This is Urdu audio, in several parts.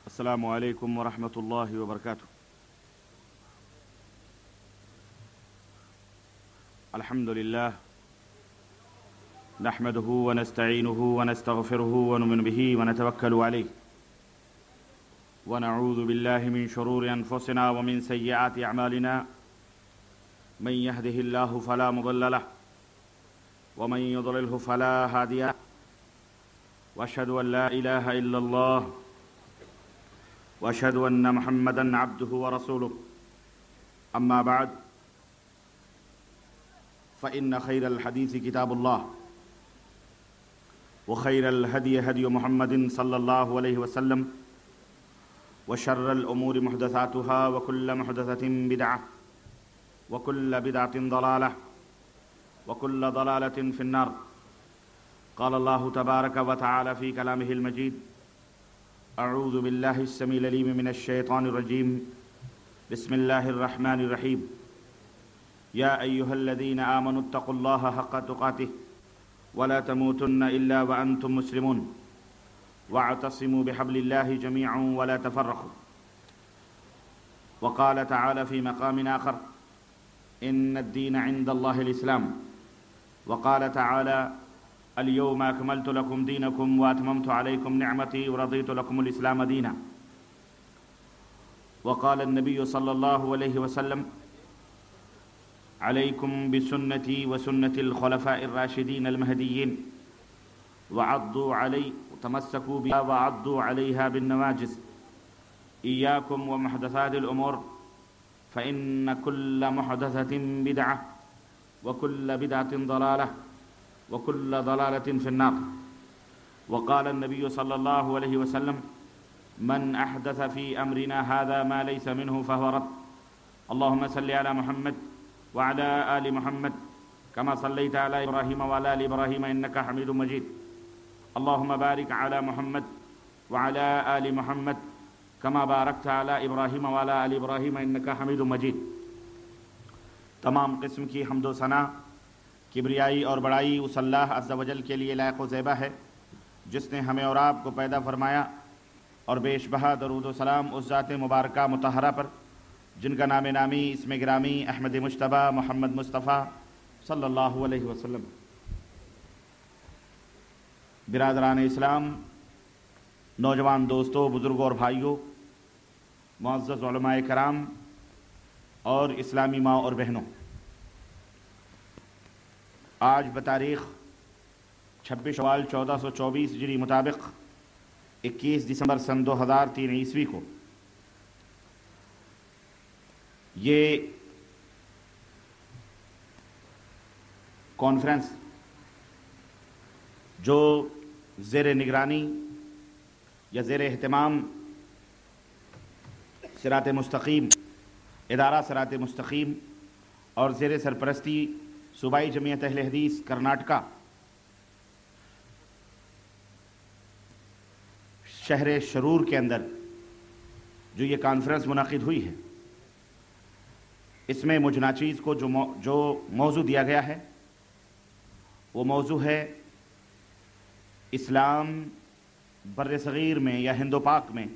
السلام عليكم ورحمة الله وبركاته. الحمد لله نحمده ونستعينه ونستغفره ونؤمن به ونتوكل عليه ونعوذ بالله من شرور أنفسنا ومن سيئات أعمالنا من يهده الله فلا مضل له ومن يضلله فلا هادي له وأشهد أن لا إله إلا الله وأشهد أن محمدًا عبده ورسوله أما بعد فإن خير الحديث كتاب الله وخير الهدي هدي محمد صلى الله عليه وسلم وشر الأمور محدثاتها وكل محدثة بدعة وكل بدعة ضلالة وكل ضلالة في النار. قال الله تبارك وتعالى في كلامه المجيد: أعوذ بالله السميع العليم من الشيطان الرجيم. بسم الله الرحمن الرحيم. يا أيها الذين آمنوا اتقوا الله حق تقاته ولا تموتن إلا وأنتم مسلمون واعتصموا بحبل الله جميعا ولا تفرقوا. وقال تعالى في مقام آخر: إن الدين عند الله الإسلام. وقال تعالى: اليوم أكملت لكم دينكم وأتممت عليكم نعمتي ورضيت لكم الإسلام دينا. وقال النبي صلى الله عليه وسلم: عليكم بسنتي وسنة الخلفاء الراشدين المهديين وتمسكوا بها وعضوا عليها بالنواجذ. إياكم ومحدثات الأمور فإن كل محدثة بدعة وكل بدعة ضلالة وكل ضلالة في النار. وقال النبي صلى الله عليه وسلم: من أحدث في أمرنا هذا ما ليس منه فهو رد. اللهم صل على محمد وعلى آل محمد كما صليت على إبراهيم وعلى آل إبراهيم إنك حميد مجيد. اللهم بارك على محمد وعلى آل محمد كما باركت على إبراهيم وعلى آل إبراهيم إنك حميد مجيد. تمام قسم کی حمد و ثنا، کبریائی اور بڑائی اس اللہ عز و جل کے لیے لائق و زیبا ہے جس نے ہمیں اور آپ کو پیدا فرمایا، اور بیش بہا درود و سلام اس ذات مبارکہ مطہرہ پر جن کا نام نامی اسم گرامی احمد مجتبی محمد مصطفیٰ صلی اللہ علیہ وسلم. برادران اسلام، نوجوان دوستوں، بزرگوں اور بھائیوں، معزز علماء کرام اور اسلامی ماں اور بہنوں، آج بتاریخ 26 شوال 1424 ہجری مطابق 21 دسمبر سن 2003 عیسوی کو یہ کانفرنس جو زیر نگرانی یا زیر اہتمام صراط مستقیم ادارہ صراط مستقیم اور زیر سرپرستی صوبائی جمعیت اہل حدیث کرناٹکا شہر شرور کے اندر جو یہ کانفرنس منعقد ہوئی ہے، اس میں مجھ ناچیز کو جو موضوع دیا گیا ہے وہ موضوع ہے اسلام بر صغیر میں یا ہند و پاک میں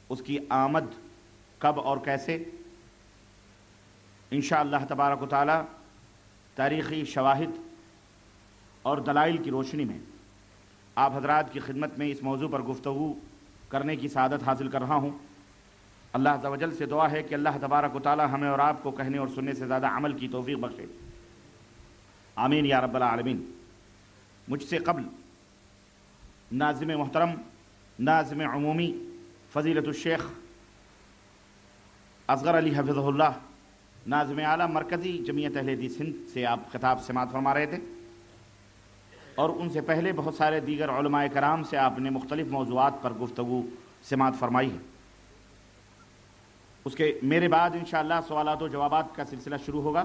اس کی آمد کب اور کیسے. انشاءاللہ تبارک و تعالی تاریخی شواہد اور دلائل کی روشنی میں آپ حضرات کی خدمت میں اس موضوع پر گفتگو کرنے کی سعادت حاصل کر رہا ہوں. اللہ عز و جل سے دعا ہے کہ اللہ تبارک و تعالی ہمیں اور آپ کو کہنے اور سننے سے زیادہ عمل کی توفیق بخشے. آمین یا رب العالمین. مجھ سے قبل ناظم محترم، ناظم عمومی فضیلت الشیخ اصغر علی حفظہ اللہ، ناظم اعلیٰ مرکزی جمعیت اہل حدیث ہند سے آپ خطاب سماعت فرما رہے تھے، اور ان سے پہلے بہت سارے دیگر علماء کرام سے آپ نے مختلف موضوعات پر گفتگو سماعت فرمائی ہے. اس کے میرے بعد انشاءاللہ سوالات و جوابات کا سلسلہ شروع ہوگا.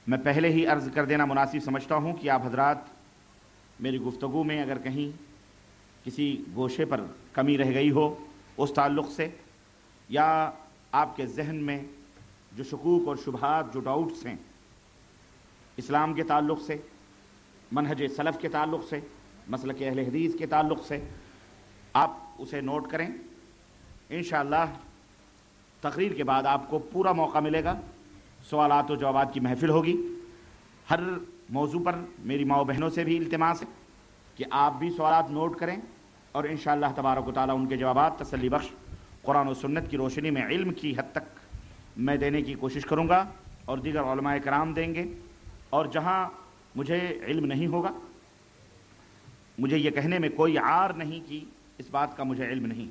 میں پہلے ہی عرض کر دینا مناسب سمجھتا ہوں کہ آپ حضرات میری گفتگو میں اگر کہیں کسی گوشے پر کمی رہ گئی ہو اس تعلق سے، یا آپ کے ذہن میں جو شکوک اور شبہات، جو ڈاؤٹس ہیں اسلام کے تعلق سے، منہج سلف کے تعلق سے، مسلک اہل حدیث کے تعلق سے، آپ اسے نوٹ کریں. انشاءاللہ تقریر کے بعد آپ کو پورا موقع ملے گا, سوالات و جوابات کی محفل ہوگی. ہر موضوع پر میری ماؤں بہنوں سے بھی التماس ہے کہ آپ بھی سوالات نوٹ کریں, اور انشاءاللہ تبارک و تعالیٰ ان کے جوابات تسلی بخش قرآن و سنت کی روشنی میں علم کی حد تک میں دینے کی کوشش کروں گا, اور دیگر علماء کرام دیں گے. اور جہاں مجھے علم نہیں ہوگا, مجھے یہ کہنے میں کوئی عار نہیں کہ اس بات کا مجھے علم نہیں.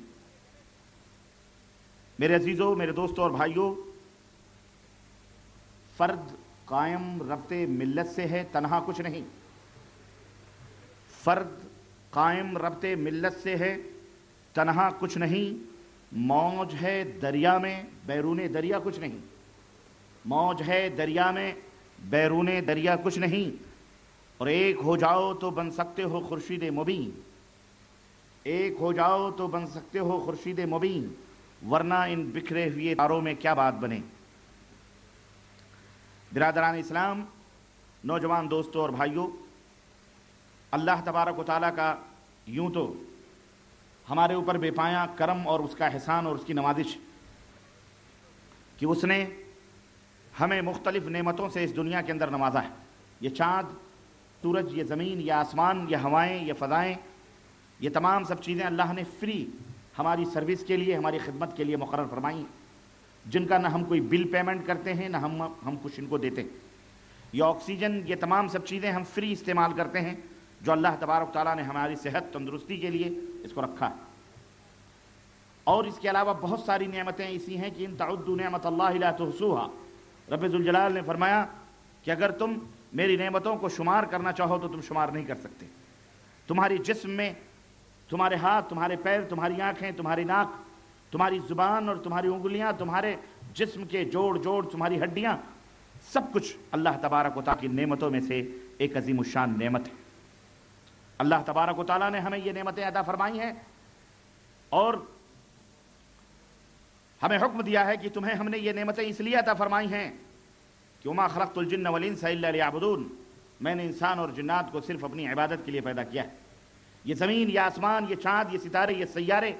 میرے عزیزوں, میرے دوستوں اور بھائیوں, فرد قائم ربط ملت سے ہے, تنہا کچھ نہیں. فرد قائم ربط ملت سے ہے, تنہا کچھ نہیں. موج ہے دریا میں, بیرون دریا کچھ نہیں. موج ہے دریا میں, بیرون دریا کچھ نہیں. اور ایک ہو جاؤ تو بن سکتے ہو خورشید مبین. ایک ہو جاؤ تو بن سکتے ہو خورشید مبین, ورنہ ان بکھرے ہوئے تاروں میں کیا بات بنے. برادران اسلام, نوجوان دوستوں اور بھائیوں, اللہ تبارک و تعالیٰ کا یوں تو ہمارے اوپر بے پایاں کرم اور اس کا احسان اور اس کی نوازش کہ اس نے ہمیں مختلف نعمتوں سے اس دنیا کے اندر نوازا ہے. یہ چاند, سورج, یہ زمین, یہ آسمان, یہ ہوائیں, یہ فضائیں, یہ تمام سب چیزیں اللہ نے فری ہماری سروس کے لیے, ہماری خدمت کے لیے مقرر فرمائی, جن کا نہ ہم کوئی بل پیمنٹ کرتے ہیں نہ ہم کچھ ان کو دیتے ہیں. یہ آکسیجن, یہ تمام سب چیزیں ہم فری استعمال کرتے ہیں, جو اللہ تبارک تعالیٰ نے ہماری صحت تندرستی کے لیے اس کو رکھا ہے. اور اس کے علاوہ بہت ساری نعمتیں ایسی ہیں کہ ان تعدوا نعمت اللہ لا تحصوها. رب ذوالجلال نے فرمایا کہ اگر تم میری نعمتوں کو شمار کرنا چاہو تو تم شمار نہیں کر سکتے. تمہاری جسم میں تمہارے ہاتھ, تمہارے پیر, تمہاری آنکھیں, تمہاری ناک, تمہاری زبان اور تمہاری انگلیاں, تمہارے جسم کے جوڑ, تمہاری ہڈیاں, سب کچھ اللہ تبارک و تعالیٰ کی نعمتوں میں سے ایک عظیم الشان نعمت ہے. اللہ تبارک و تعالیٰ نے ہمیں یہ نعمتیں عطا فرمائی ہیں, اور ہمیں حکم دیا ہے کہ تمہیں ہم نے یہ نعمتیں اس لیے عطا فرمائی ہیں کہ وما خلقت الجن والانس الا لیعبدون, میں نے انسان اور جنات کو صرف اپنی عبادت کے لیے پیدا کیا ہے. یہ زمین, یہ آسمان, یہ چاند, یہ ستارے, یہ سیارے,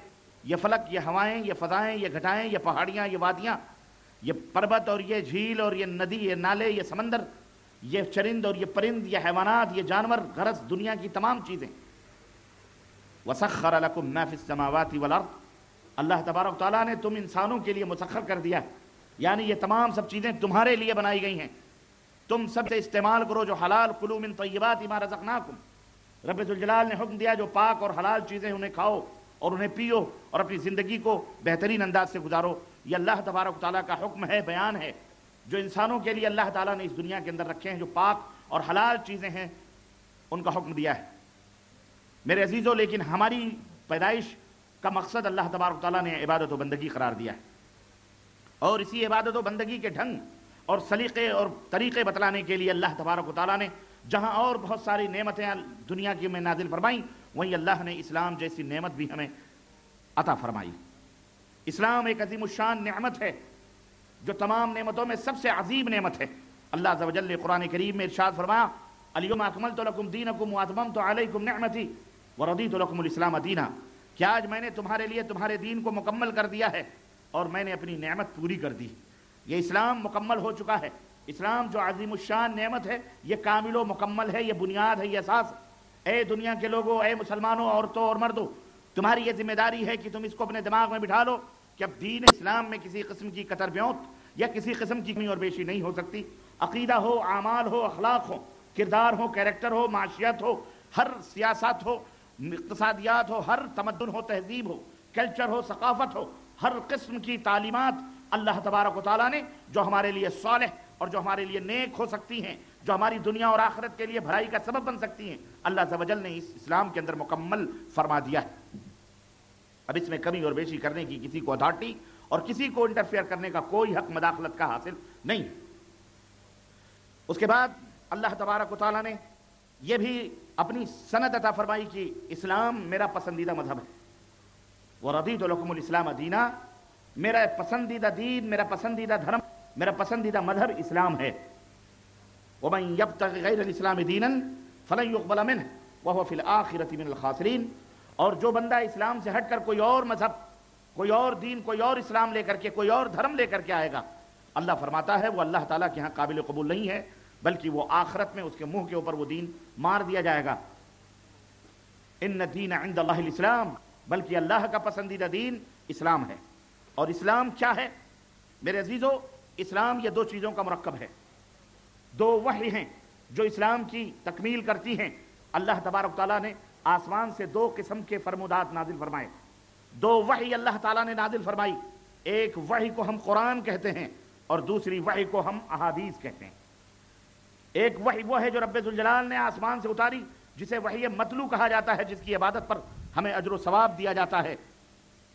یہ فلک, یہ ہوائیں, یہ فضائیں, یہ گھٹائیں, یہ پہاڑیاں, یہ وادیاں, یہ پربت اور یہ جھیل اور یہ ندی, یہ نالے, یہ سمندر, یہ چرند اور یہ پرند, یہ حیوانات, یہ جانور, غرض دنیا کی تمام چیزیں. وَسَخَّرَ لَكُم مَّا فِي السَّمَاوَاتِ وَالْأَرْضِ, اللہ تبارک تعالیٰ نے تم انسانوں کے لیے مسخر کر دیا, یعنی یہ تمام سب چیزیں تمہارے لیے بنائی گئی ہیں. تم سب سے استعمال کرو جو حلال, کلوا من طیبات ما رزقناکم. رب ذوالجلال نے حکم دیا جو پاک اور حلال چیزیں انہیں کھاؤ اور انہیں پیو اور اپنی زندگی کو بہترین انداز سے گزارو. یہ اللہ تبارک تعالیٰ کا حکم ہے, بیان ہے, جو انسانوں کے لیے اللہ تعالیٰ نے اس دنیا کے اندر رکھے ہیں, جو پاک اور حلال چیزیں ہیں, ان کا حکم دیا ہے. میرے عزیزوں, لیکن ہماری پیدائش کا مقصد اللہ تبارک تعالیٰ نے عبادت و بندگی قرار دیا ہے, اور اسی عبادت و بندگی کے ڈھنگ اور سلیقے اور طریقے بتلانے کے لیے اللہ تبارک و تعالیٰ نے جہاں اور بہت ساری نعمتیں دنیا کی میں نازل فرمائیں, وہیں اللہ نے اسلام جیسی نعمت بھی ہمیں عطا فرمائی. اسلام ایک عظیم الشان نعمت ہے, جو تمام نعمتوں میں سب سے عظیم نعمت ہے. اللہ عز و جل نے قرآن کریم میں ارشاد فرمایا, الیوم اکملت لکم دینکم واتممت علیکم نعمتی ورضیت لکم الاسلام دینا, کہ آج میں نے تمہارے لیے تمہارے دین کو مکمل کر دیا ہے اور میں نے اپنی نعمت پوری کر دی. یہ اسلام مکمل ہو چکا ہے. اسلام جو عظیم الشان نعمت ہے, یہ کامل و مکمل ہے, یہ بنیاد ہے, یہ اساس. اے دنیا کے لوگوں, اے مسلمانوں, عورتوں اور مردوں, تمہاری یہ ذمہ داری ہے کہ تم اس کو اپنے دماغ میں بٹھا لو کہ اب دین اسلام میں کسی قسم کی کتر بیونت یا کسی قسم کی کمی اور بیشی نہیں ہو سکتی. عقیدہ ہو, اعمال ہو, اخلاق ہو, کردار ہو, کیریکٹر ہو, معاشیت ہو, ہر سیاست ہو, اقتصادیات ہو, ہر تمدن ہو, تہذیب ہو, کلچر ہو, ثقافت ہو, ہر قسم کی تعلیمات اللہ تبارک و تعالیٰ نے جو ہمارے لیے صالح اور جو ہمارے لیے نیک ہو سکتی ہیں, جو ہماری دنیا اور آخرت کے لیے بھلائی کا سبب بن سکتی ہیں, اللہ عز و جل نے اس اسلام کے اندر مکمل فرما دیا ہے. اب اس میں کمی اور بیشی کرنے کی کسی کو اتھارٹی اور کسی کو انٹرفیئر کرنے کا کوئی حق مداخلت کا حاصل نہیں. اس کے بعد اللہ تبارک و تعالیٰ نے یہ بھی اپنی سند عطا فرمائی کہ اسلام میرا پسندیدہ مذہب ہے. وَرَضِيتُ لَكُمُ الْإِسْلَامَ دِينًا, میرا پسندیدہ دین, میرا پسندیدہ دھرم, میرا پسندیدہ مذہب اسلام ہے. وَمَن يَبْتَغِ غَيْرَ الْإِسْلَامِ دِينًا فَلَن يُقْبَلَ مِنْهُ وَهُوَ فِي الْآخِرَةِ مِنَ الْخَاسِرِينَ, اور جو بندہ اسلام سے ہٹ کر کوئی اور مذہب، کوئی اور دین، کوئی اور اسلام لے کر کے، کوئی اور دھرم لے کر کے آئے گا، اللہ فرماتا ہے وہ اللہ تعالیٰ کے ہاں قابل قبول نہیں ہے، بلکہ وہ آخرت میں اس کے منہ کے اوپر وہ دین مار دیا جائے گا۔ ان الدین عند اللہ الاسلام، بلکہ اللہ کا پسندیدہ دین اسلام ہے۔ اور اسلام کیا ہے میرے عزیزو؟ اسلام یہ دو چیزوں کا مرکب ہے، دو وحی ہیں جو اسلام کی تکمیل کرتی ہیں۔ اللہ تبارک تعالیٰ نے آسمان سے دو قسم کے فرمودات نازل فرمائے، دو وحی اللہ تعالیٰ نے نازل فرمائی۔ ایک وحی کو ہم قرآن کہتے ہیں اور دوسری وحی کو ہم احادیث کہتے ہیں۔ ایک وحی وہ ہے جو رب ذوالجلال نے آسمان سے اتاری، جسے وحی متلو کہا جاتا ہے، جس کی عبادت پر ہمیں اجر و ثواب دیا جاتا ہے،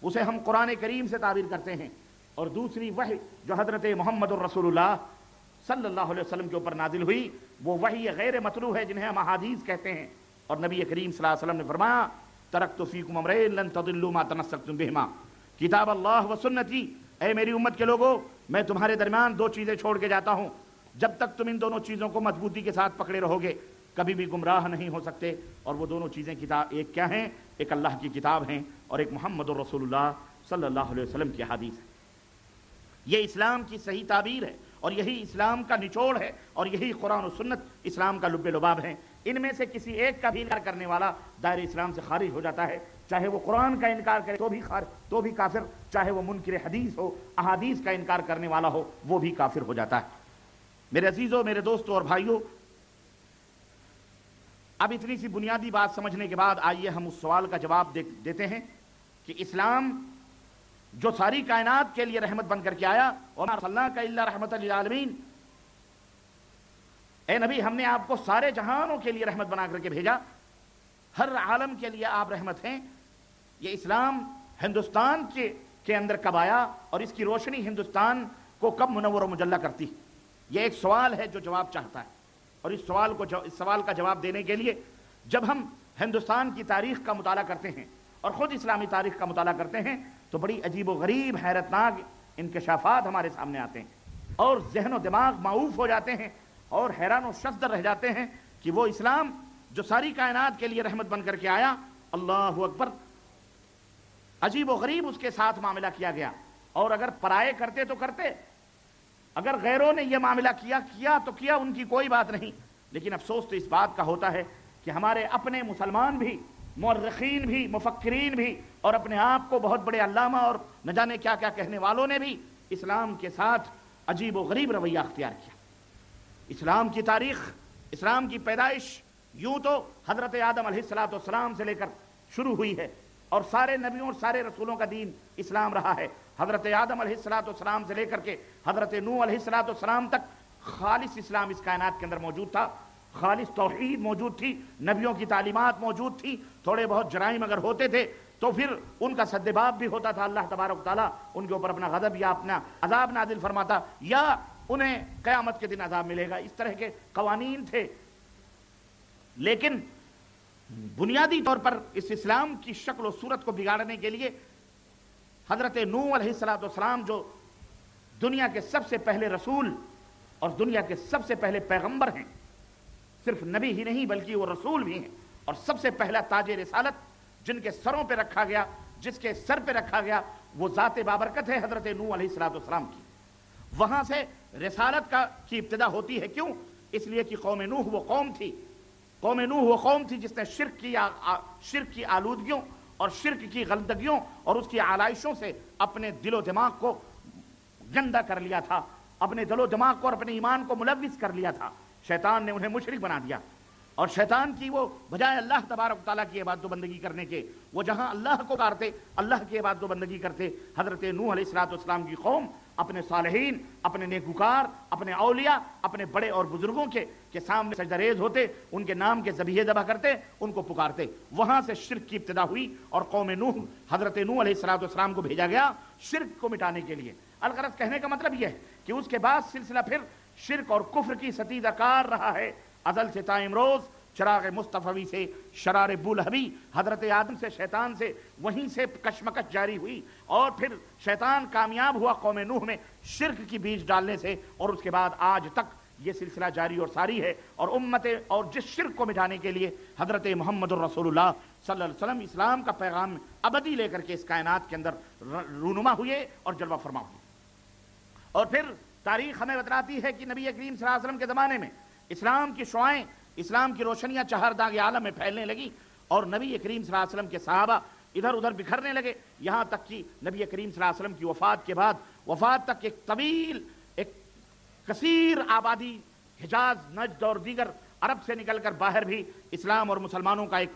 اسے ہم قرآن کریم سے تعبیر کرتے ہیں۔ اور دوسری وحی جو حضرت محمد الرسول اللہ صلی اللہ علیہ وسلم کے اوپر نازل ہوئی، وہ وحی غیر متلو ہے، جنہیں ہم احادیث کہتے ہیں۔ اور نبی کریم صلی اللہ علیہ وسلم نے فرمایا ترکت فیکم امرین لن تضلوا ما تمسکتم بہما، کتاب اللہ و سنتی، اے میری امت کے لوگوں، میں تمہارے درمیان دو چیزیں چھوڑ کے جاتا ہوں، جب تک تم ان دونوں چیزوں کو مضبوطی کے ساتھ پکڑے رہو گے کبھی بھی گمراہ نہیں ہو سکتے۔ اور وہ دونوں چیزیں ایک کیا ہیں؟ ایک اللہ کی کتاب ہیں اور ایک محمد الرسول اللہ صلی اللہ علیہ وسلم کی حدیث ہے۔ یہ اسلام کی صحیح تعبیر ہے اور یہی اسلام کا نچوڑ ہے اور یہی قرآن و سنت اسلام کا لب لباب ہے۔ ان میں سے کسی ایک کا بھی انکار کرنے والا دائرہ اسلام سے خارج ہو جاتا ہے، چاہے وہ قرآن کا انکار کرے تو بھی کافر، چاہے وہ منکر حدیث ہو، احادیث کا انکار کرنے والا ہو، وہ بھی کافر ہو جاتا ہے۔ میرے عزیزوں، میرے دوستوں اور بھائیوں، اب اتنی سی بنیادی بات سمجھنے کے بعد آئیے ہم اس سوال کا جواب دیتے ہیں کہ اسلام جو ساری کائنات کے لیے رحمت بن کر کے آیا، وَمَا أَرْسَلْنَاكَ إِلَّا رَحْمَةً لِلْعَالَمِينَ، اے نبی ہم نے آپ کو سارے جہانوں کے لیے رحمت بنا کر کے بھیجا، ہر عالم کے لیے آپ رحمت ہیں۔ یہ اسلام ہندوستان کے اندر کب آیا اور اس کی روشنی ہندوستان کو کب منور و مجلہ کرتی؟ یہ ایک سوال ہے جو جواب چاہتا ہے۔ اور اس سوال کا جواب دینے کے لیے جب ہم ہندوستان کی تاریخ کا مطالعہ کرتے ہیں اور خود اسلامی تاریخ کا مطالعہ کرتے ہیں تو بڑی عجیب و غریب، حیرتناک انکشافات ہمارے سامنے آتے ہیں اور ذہن و دماغ معوف ہو جاتے ہیں اور حیران و شزدر رہ جاتے ہیں کہ وہ اسلام جو ساری کائنات کے لیے رحمت بن کر کے آیا، اللہ اکبر، عجیب و غریب اس کے ساتھ معاملہ کیا گیا۔ اور اگر پرائے کرتے تو کرتے، اگر غیروں نے یہ معاملہ کیا تو کیا، ان کی کوئی بات نہیں، لیکن افسوس تو اس بات کا ہوتا ہے کہ ہمارے اپنے مسلمان بھی، مورخین بھی، مفکرین بھی اور اپنے آپ کو بہت بڑے علامہ اور نہ جانے کیا کیا کہنے والوں نے بھی اسلام کے ساتھ عجیب و غریب رویہ اختیار کیا۔ اسلام کی تاریخ، اسلام کی پیدائش یوں تو حضرت آدم علیہ السلام سے لے کر شروع ہوئی ہے اور سارے نبیوں اور سارے رسولوں کا دین اسلام رہا ہے۔ حضرت آدم علیہ السلام سے لے کر کے حضرت نوح علیہ السلام تک خالص اسلام اس کائنات کے اندر موجود تھا، خالص توحید موجود تھی، نبیوں کی تعلیمات موجود تھی۔ تھوڑے بہت جرائم اگر ہوتے تھے تو پھر ان کا سدباب بھی ہوتا تھا، اللہ تبارک تعالیٰ ان کے اوپر اپنا غضب یا اپنا عذاب نازل فرماتا، یا انہیں قیامت کے دن عذاب ملے گا، اس طرح کے قوانین تھے۔ لیکن بنیادی طور پر اس اسلام کی شکل و صورت کو بگاڑنے کے لیے حضرت نوح علیہ السلام جو دنیا کے سب سے پہلے رسول اور دنیا کے سب سے پہلے پیغمبر ہیں، صرف نبی ہی نہیں بلکہ وہ رسول بھی ہیں، اور سب سے پہلا تاج رسالت جن کے سروں پہ رکھا گیا، جس کے سر پہ رکھا گیا، وہ ذات بابرکت ہے حضرت نوح علیہ السلام کی۔ وہاں سے رسالت کی ابتدا ہوتی ہے، کیوں؟ اس لیے کہ قوم نوح وہ قوم تھی جس نے شرک کی آلودگیوں اور شرک کی غلطیوں اور اس کی آلائشوں سے اپنے دل و دماغ کو گندا کر لیا تھا، اپنے دل و دماغ کو اور اپنے ایمان کو ملوث کر لیا تھا۔ شیطان نے انہیں مشرک بنا دیا، اور شیطان کی وہ بجائے اللہ تبارک تعالیٰ کی عبادت و بندگی کرنے کے، وہ جہاں اللہ کو کارتے، اللہ کی عبادت و بندگی کرتے، حضرت نوح علیہ السلام کی قوم اپنے صالحین، اپنے نیکوکار، اپنے اولیاء، اپنے بڑے اور بزرگوں کے سامنے سجدہ ریز ہوتے، ان کے نام کے ذبیحے ذبح کرتے، ان کو پکارتے۔ وہاں سے شرک کی ابتدا ہوئی اور قوم نوح، حضرت نوح علیہ السلام کو بھیجا گیا شرک کو مٹانے کے لیے۔ الغرض کہنے کا مطلب یہ ہے کہ اس کے بعد سلسلہ پھر شرک اور کفر کی ستیزہ کار رہا ہے، ازل سے تا امروز، چراغ مصطفی سے شرار بولہبی، حضرت آدم سے شیطان سے وہیں سے کشمکش جاری ہوئی، اور پھر شیطان کامیاب ہوا قوم نوح میں شرک کی بیج ڈالنے سے، اور اس کے بعد آج تک یہ سلسلہ جاری اور ساری ہے۔ اور امت اور جس شرک کو مٹانے کے لیے حضرت محمد الرسول اللہ صلی اللہ علیہ وسلم اسلام کا پیغام ابدی لے کر کے اس کائنات کے اندر رونما ہوئے اور جلوہ فرما ہوئے. اور پھر تاریخ ہمیں بتلاتی ہے کہ نبی کریم صلی اللہ علیہ وسلم کے زمانے میں اسلام کی شعائیں، اسلام کی روشنیاں چہار داغ عالم میں پھیلنے لگی اور نبی کریم صلی اللہ علیہ وسلم کے صحابہ ادھر ادھر بکھرنے لگے، یہاں تک کہ نبی کریم صلی اللہ علیہ وسلم کی وفات کے بعد وفات تک ایک طویل، ایک کثیر آبادی حجاز، نجد اور دیگر عرب سے نکل کر باہر بھی اسلام اور مسلمانوں کا ایک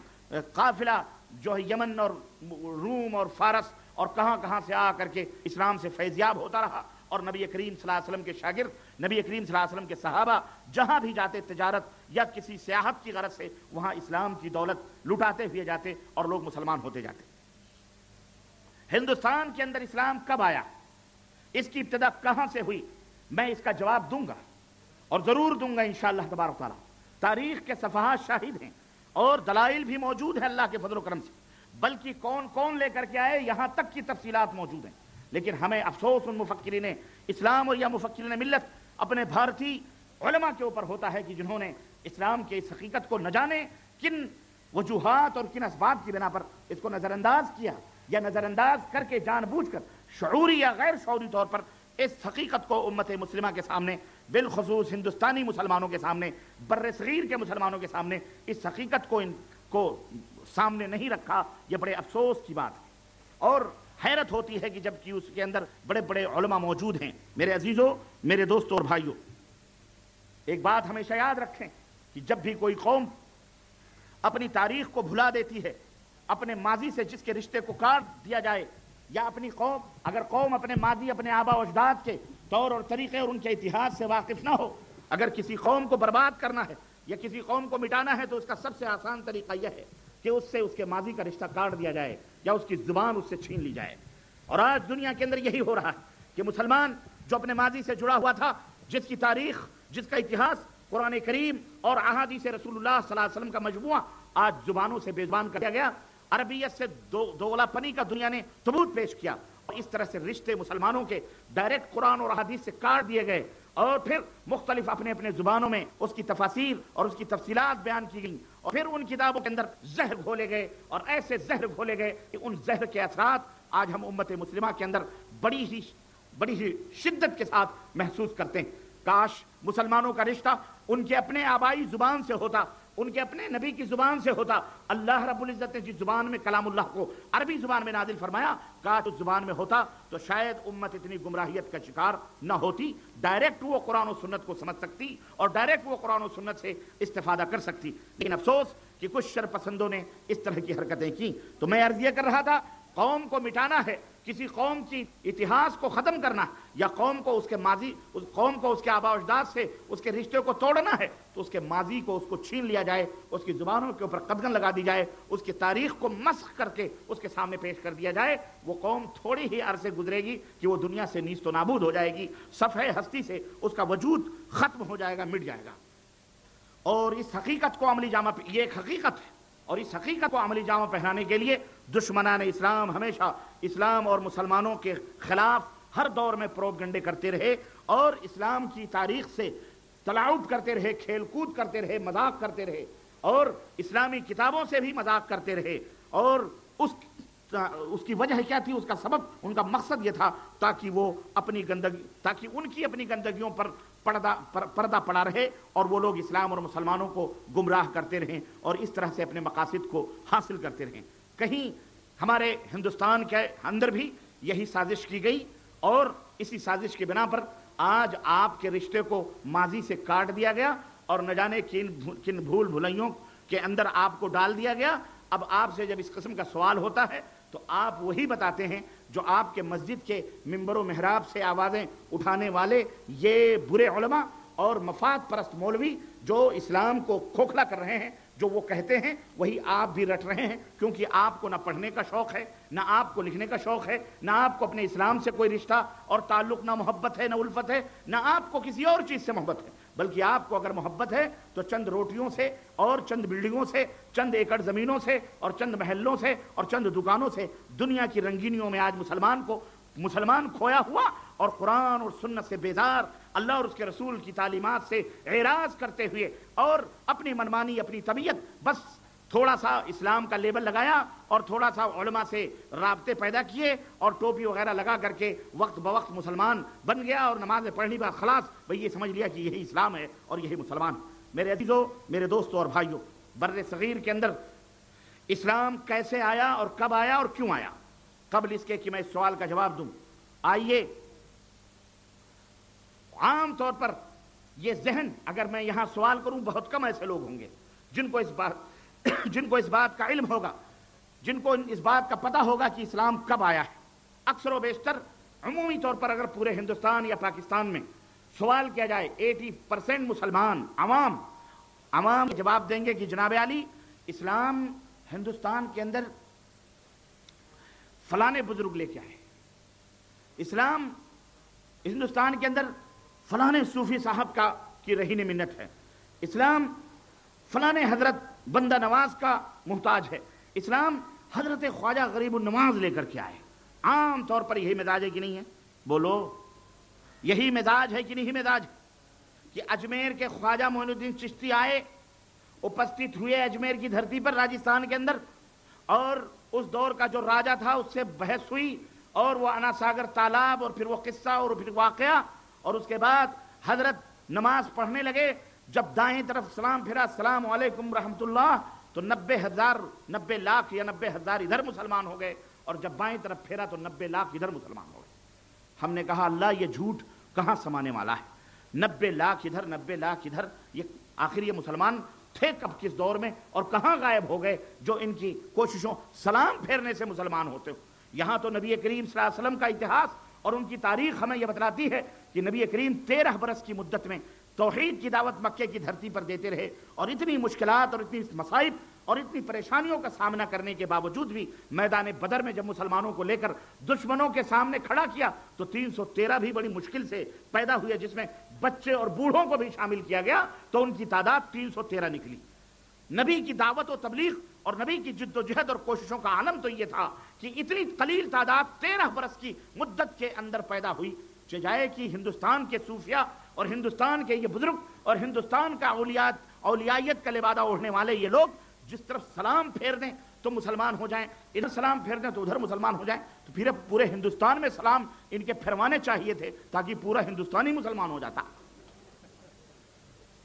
قافلہ جو ہے یمن اور روم اور فارس اور کہاں کہاں سے آ کر کے اسلام سے فیضیاب ہوتا رہا. اور نبی کریم صلی اللہ علیہ وسلم کے شاگرد، نبی کریم صلی اللہ علیہ وسلم کے صحابہ جہاں بھی جاتے تجارت یا کسی سیاحت کی غرض سے وہاں اسلام کی دولت لٹاتے ہوئے جاتے اور لوگ مسلمان ہوتے جاتے. ہندوستان کے اندر اسلام کب آیا، اس کی ابتدا کہاں سے ہوئی، میں اس کا جواب دوں گا اور ضرور دوں گا انشاءاللہ تبارک تعالیٰ. تاریخ کے صفحات شاہد ہیں اور دلائل بھی موجود ہیں اللہ کے فضل و کرم سے، بلکہ کون کون لے کر کے آئے یہاں تک کی تفصیلات موجود ہیں. لیکن ہمیں افسوس ان مفکرین اسلام اور یا مفکرین ملت اپنے بھارتی علماء کے اوپر ہوتا ہے کہ جنہوں نے اسلام کے اس حقیقت کو نہ جانے کن وجوہات اور کن اسباب کی بنا پر اس کو نظر انداز کیا یا نظر انداز کر کے جان بوجھ کر شعوری یا غیر شعوری طور پر اس حقیقت کو امت مسلمہ کے سامنے، بالخصوص ہندوستانی مسلمانوں کے سامنے، بر صغیر کے مسلمانوں کے سامنے اس حقیقت کو سامنے نہیں رکھا. یہ بڑے افسوس کی بات ہے اور حیرت ہوتی ہے کہ جب کہ اس کے اندر بڑے بڑے علماء موجود ہیں. میرے عزیزوں، میرے دوستوں اور بھائیوں، ایک بات ہمیشہ یاد رکھیں کہ جب بھی کوئی قوم اپنی تاریخ کو بھلا دیتی ہے، اپنے ماضی سے جس کے رشتے کو کاٹ دیا جائے، یا اپنی قوم اگر قوم اپنے ماضی، اپنے آبا و اجداد کے طور اور طریقے اور ان کے اتحاد سے واقف نہ ہو، اگر کسی قوم کو برباد کرنا ہے یا کسی قوم کو مٹانا ہے تو اس کا سب سے آسان طریقہ یہ ہے کہ اس سے اس کے ماضی کا رشتہ کاٹ دیا جائے یا اس کی زبان اس سے چھین لی جائے. اور آج دنیا کے اندر یہی ہو رہا ہے کہ مسلمان جو اپنے ماضی سے جڑا ہوا تھا، جس کی تاریخ، جس کا اتہاس قرآن کریم اور احادیث رسول اللہ صلی اللہ علیہ وسلم کا مجموعہ آج زبانوں سے بے زبان کر دیا گیا. عربیت سے دوغلا پنی کا دنیا نے ثبوت پیش کیا اور اس طرح سے رشتے مسلمانوں کے ڈائریکٹ قرآن اور احادیث سے کاٹ دیے گئے اور پھر مختلف اپنے اپنے زبانوں میں اس کی تفاسیر اور اس کی تفصیلات بیان کی گئیں اور پھر ان کتابوں کے اندر زہر گھولے گئے اور ایسے زہر گھولے گئے کہ ان زہر کے اثرات آج ہم امت مسلمہ کے اندر بڑی ہی شدت کے ساتھ محسوس کرتے ہیں. کاش مسلمانوں کا رشتہ ان کے اپنے آبائی زبان سے ہوتا، ان کے اپنے نبی کی زبان سے ہوتا. اللہ رب العزت نے جس زبان میں کلام اللہ کو عربی زبان میں نازل فرمایا، کاش اس زبان میں ہوتا تو شاید امت اتنی گمراہیت کا شکار نہ ہوتی. ڈائریکٹ وہ قرآن و سنت کو سمجھ سکتی اور ڈائریکٹ وہ قرآن و سنت سے استفادہ کر سکتی. لیکن افسوس کہ کچھ شر پسندوں نے اس طرح کی حرکتیں کی. تو میں عرض یہ کر رہا تھا، قوم کو مٹانا ہے، کسی قوم کی اتہاس کو ختم کرنا یا قوم کو اس کے ماضی، اس قوم کو اس کے آبا و اجداد سے اس کے رشتے کو توڑنا ہے تو اس کے ماضی کو اس کو چھین لیا جائے، اس کی زبانوں کے اوپر قدغن لگا دی جائے، اس کی تاریخ کو مسخ کر کے اس کے سامنے پیش کر دیا جائے. وہ قوم تھوڑی ہی عرصے گزرے گی کہ وہ دنیا سے نیست و نابود ہو جائے گی، صفحہ ہستی سے اس کا وجود ختم ہو جائے گا، مٹ جائے گا. اور اس حقیقت کو عملی جامہ، یہ ایک حقیقت ہے، اور اس حقیقت کو عملی جامہ پہنانے کے لیے دشمنان اسلام ہمیشہ اسلام اور مسلمانوں کے خلاف ہر دور میں پروپگنڈے کرتے رہے اور اسلام کی تاریخ سے تلاعب کرتے رہے، کھیل کود کرتے رہے، مذاق کرتے رہے اور اسلامی کتابوں سے بھی مذاق کرتے رہے. اور اس کی وجہ کیا تھی، اس کا سبب، ان کا مقصد یہ تھا تاکہ وہ اپنی گندگی، تاکہ ان کی اپنی گندگیوں پر پردہ پڑا رہے اور وہ لوگ اسلام اور مسلمانوں کو گمراہ کرتے رہیں اور اس طرح سے اپنے مقاصد کو حاصل کرتے رہیں. کہیں ہمارے ہندوستان کے اندر بھی یہی سازش کی گئی اور اسی سازش کی بنا پر آج آپ کے رشتے کو ماضی سے کاٹ دیا گیا اور نہ جانے کن بھول بھلائیوں کے اندر آپ کو ڈال دیا گیا. اب آپ سے جب اس قسم کا سوال ہوتا ہے تو آپ وہی بتاتے ہیں جو آپ کے مسجد کے ممبر و محراب سے آوازیں اٹھانے والے یہ برے علماء اور مفاد پرست مولوی جو اسلام کو کھوکھلا کر رہے ہیں، جو وہ کہتے ہیں وہی آپ بھی رٹ رہے ہیں، کیونکہ آپ کو نہ پڑھنے کا شوق ہے، نہ آپ کو لکھنے کا شوق ہے، نہ آپ کو اپنے اسلام سے کوئی رشتہ اور تعلق، نہ محبت ہے، نہ الفت ہے، نہ آپ کو کسی اور چیز سے محبت ہے. بلکہ آپ کو اگر محبت ہے تو چند روٹیوں سے اور چند بلڈنگوں سے، چند ایکڑ زمینوں سے اور چند محلوں سے اور چند دکانوں سے دنیا کی رنگینیوں میں آج مسلمان کھویا ہوا اور قرآن اور سنت سے بیزار، اللہ اور اس کے رسول کی تعلیمات سے اعراض کرتے ہوئے اور اپنی منمانی، اپنی طبیعت، بس تھوڑا سا اسلام کا لیبل لگایا اور تھوڑا سا علماء سے رابطے پیدا کیے اور ٹوپی وغیرہ لگا کر کے وقت بوقت مسلمان بن گیا اور نمازیں پڑھنی با خلاص بھئی یہ سمجھ لیا کہ یہی اسلام ہے اور یہی مسلمان. میرے عزیزوں، میرے دوستوں اور بھائیوں، بر صغیر کے اندر اسلام کیسے آیا اور کب آیا اور کیوں آیا؟ قبل اس کے کہ میں اس سوال کا جواب دوں، آئیے عام طور پر یہ ذہن اگر میں یہاں سوال کروں بہت کم ایسے لوگ ہوں گے جن کو اس بات کا علم ہوگا، جن کو اس بات کا پتہ ہوگا کہ اسلام کب آیا ہے. اکثر و بیشتر عمومی طور پر اگر پورے ہندوستان یا پاکستان میں سوال کیا جائے 80% مسلمان عوام جواب دیں گے کہ جناب علی اسلام ہندوستان کے اندر فلانے بزرگ لے کے آئے، اسلام ہندوستان کے اندر فلانے صوفی صاحب کی رہین منت ہے، اسلام فلانے حضرت بندہ نواز کا محتاج ہے، اسلام حضرت خواجہ غریب النواز لے کر کے آئے. عام طور پر یہی مزاج ہے کہ نہیں ہے؟ بولو، یہی مزاج ہے کہ نہیں مزاج؟ کہ اجمیر کے خواجہ معین الدین چشتی آئے، اپستھت ہوئے اجمیر کی دھرتی پر راجستھان کے اندر، اور اس دور کا جو راجہ تھا اس سے بحث ہوئی اور وہ انا ساگر تالاب اور پھر وہ قصہ اور پھر واقعہ، اور اس کے بعد حضرت نماز پڑھنے لگے. جب دائیں طرف سلام پھرا السلام علیکم رحمت اللہ، تو 90 لاکھ یا 90,000 ادھر مسلمان ہو گئے، اور جب بائیں طرف پھیرا تو 90 لاکھ ادھر مسلمان ہو گئے. ہم نے کہا اللہ یہ جھوٹ کہاں سمانے والا ہے؟ 90 لاکھ ادھر 90 لاکھ ادھر، یہ آخر یہ مسلمان تھے کب کس دور میں اور کہاں غائب ہو گئے جو ان کی کوششوں سلام پھیرنے سے مسلمان ہوتے ہو؟ یہاں تو نبی کریم صلی اللہ علیہ وسلم کا اتہاس اور ان کی تاریخ ہمیں یہ بتلاتی ہے کہ نبی کریم 13 برس کی مدت میں توحید کی دعوت مکے کی دھرتی پر دیتے رہے، اور اتنی مشکلات اور اتنی مصائب اور اتنی پریشانیوں کا سامنا کرنے کے باوجود بھی میدان بدر میں جب مسلمانوں کو لے کر دشمنوں کے سامنے کھڑا کیا تو 313 بھی بڑی مشکل سے پیدا ہوئے، جس میں بچے اور بوڑھوں کو بھی شامل کیا گیا تو ان کی تعداد 313 نکلی. نبی کی دعوت و تبلیغ اور نبی کی جد و جہد اور کوششوں کا عالم تو یہ تھا کہ اتنی قلیل تعداد 13 برس کی مدت کے اندر پیدا ہوئی، جائے کہ ہندوستان کے صوفیاء اور ہندوستان کے یہ بزرگ اور ہندوستان کا اولیائیت کا لبادہ اوڑھنے والے یہ لوگ جس طرف سلام پھیر دیں تو مسلمان ہو جائیں، ادھر سلام پھیر دیں تو ادھر مسلمان ہو جائیں، تو پھر پورے ہندوستان میں سلام ان کے پھروانے چاہیے تھے تاکہ پورا ہندوستان ہی مسلمان ہو جاتا.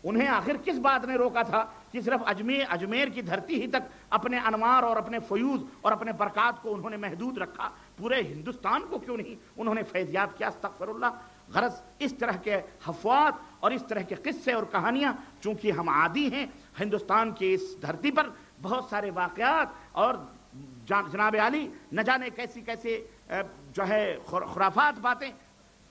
انہیں آخر کس بات نے روکا تھا کہ صرف اجمیر کی دھرتی ہی تک اپنے انوار اور اپنے فیوز اور اپنے برکات کو انہوں نے محدود رکھا؟ پورے ہندوستان کو کیوں نہیں انہوں نے فیضیاب کیا؟ استغفر اللہ. غرض اس طرح کے حفوات اور اس طرح کے قصے اور کہانیاں چونکہ ہم عادی ہیں، ہندوستان کی اس دھرتی پر بہت سارے واقعات اور جناب علی نہ جانے کیسی کیسے جو ہے خرافات باتیں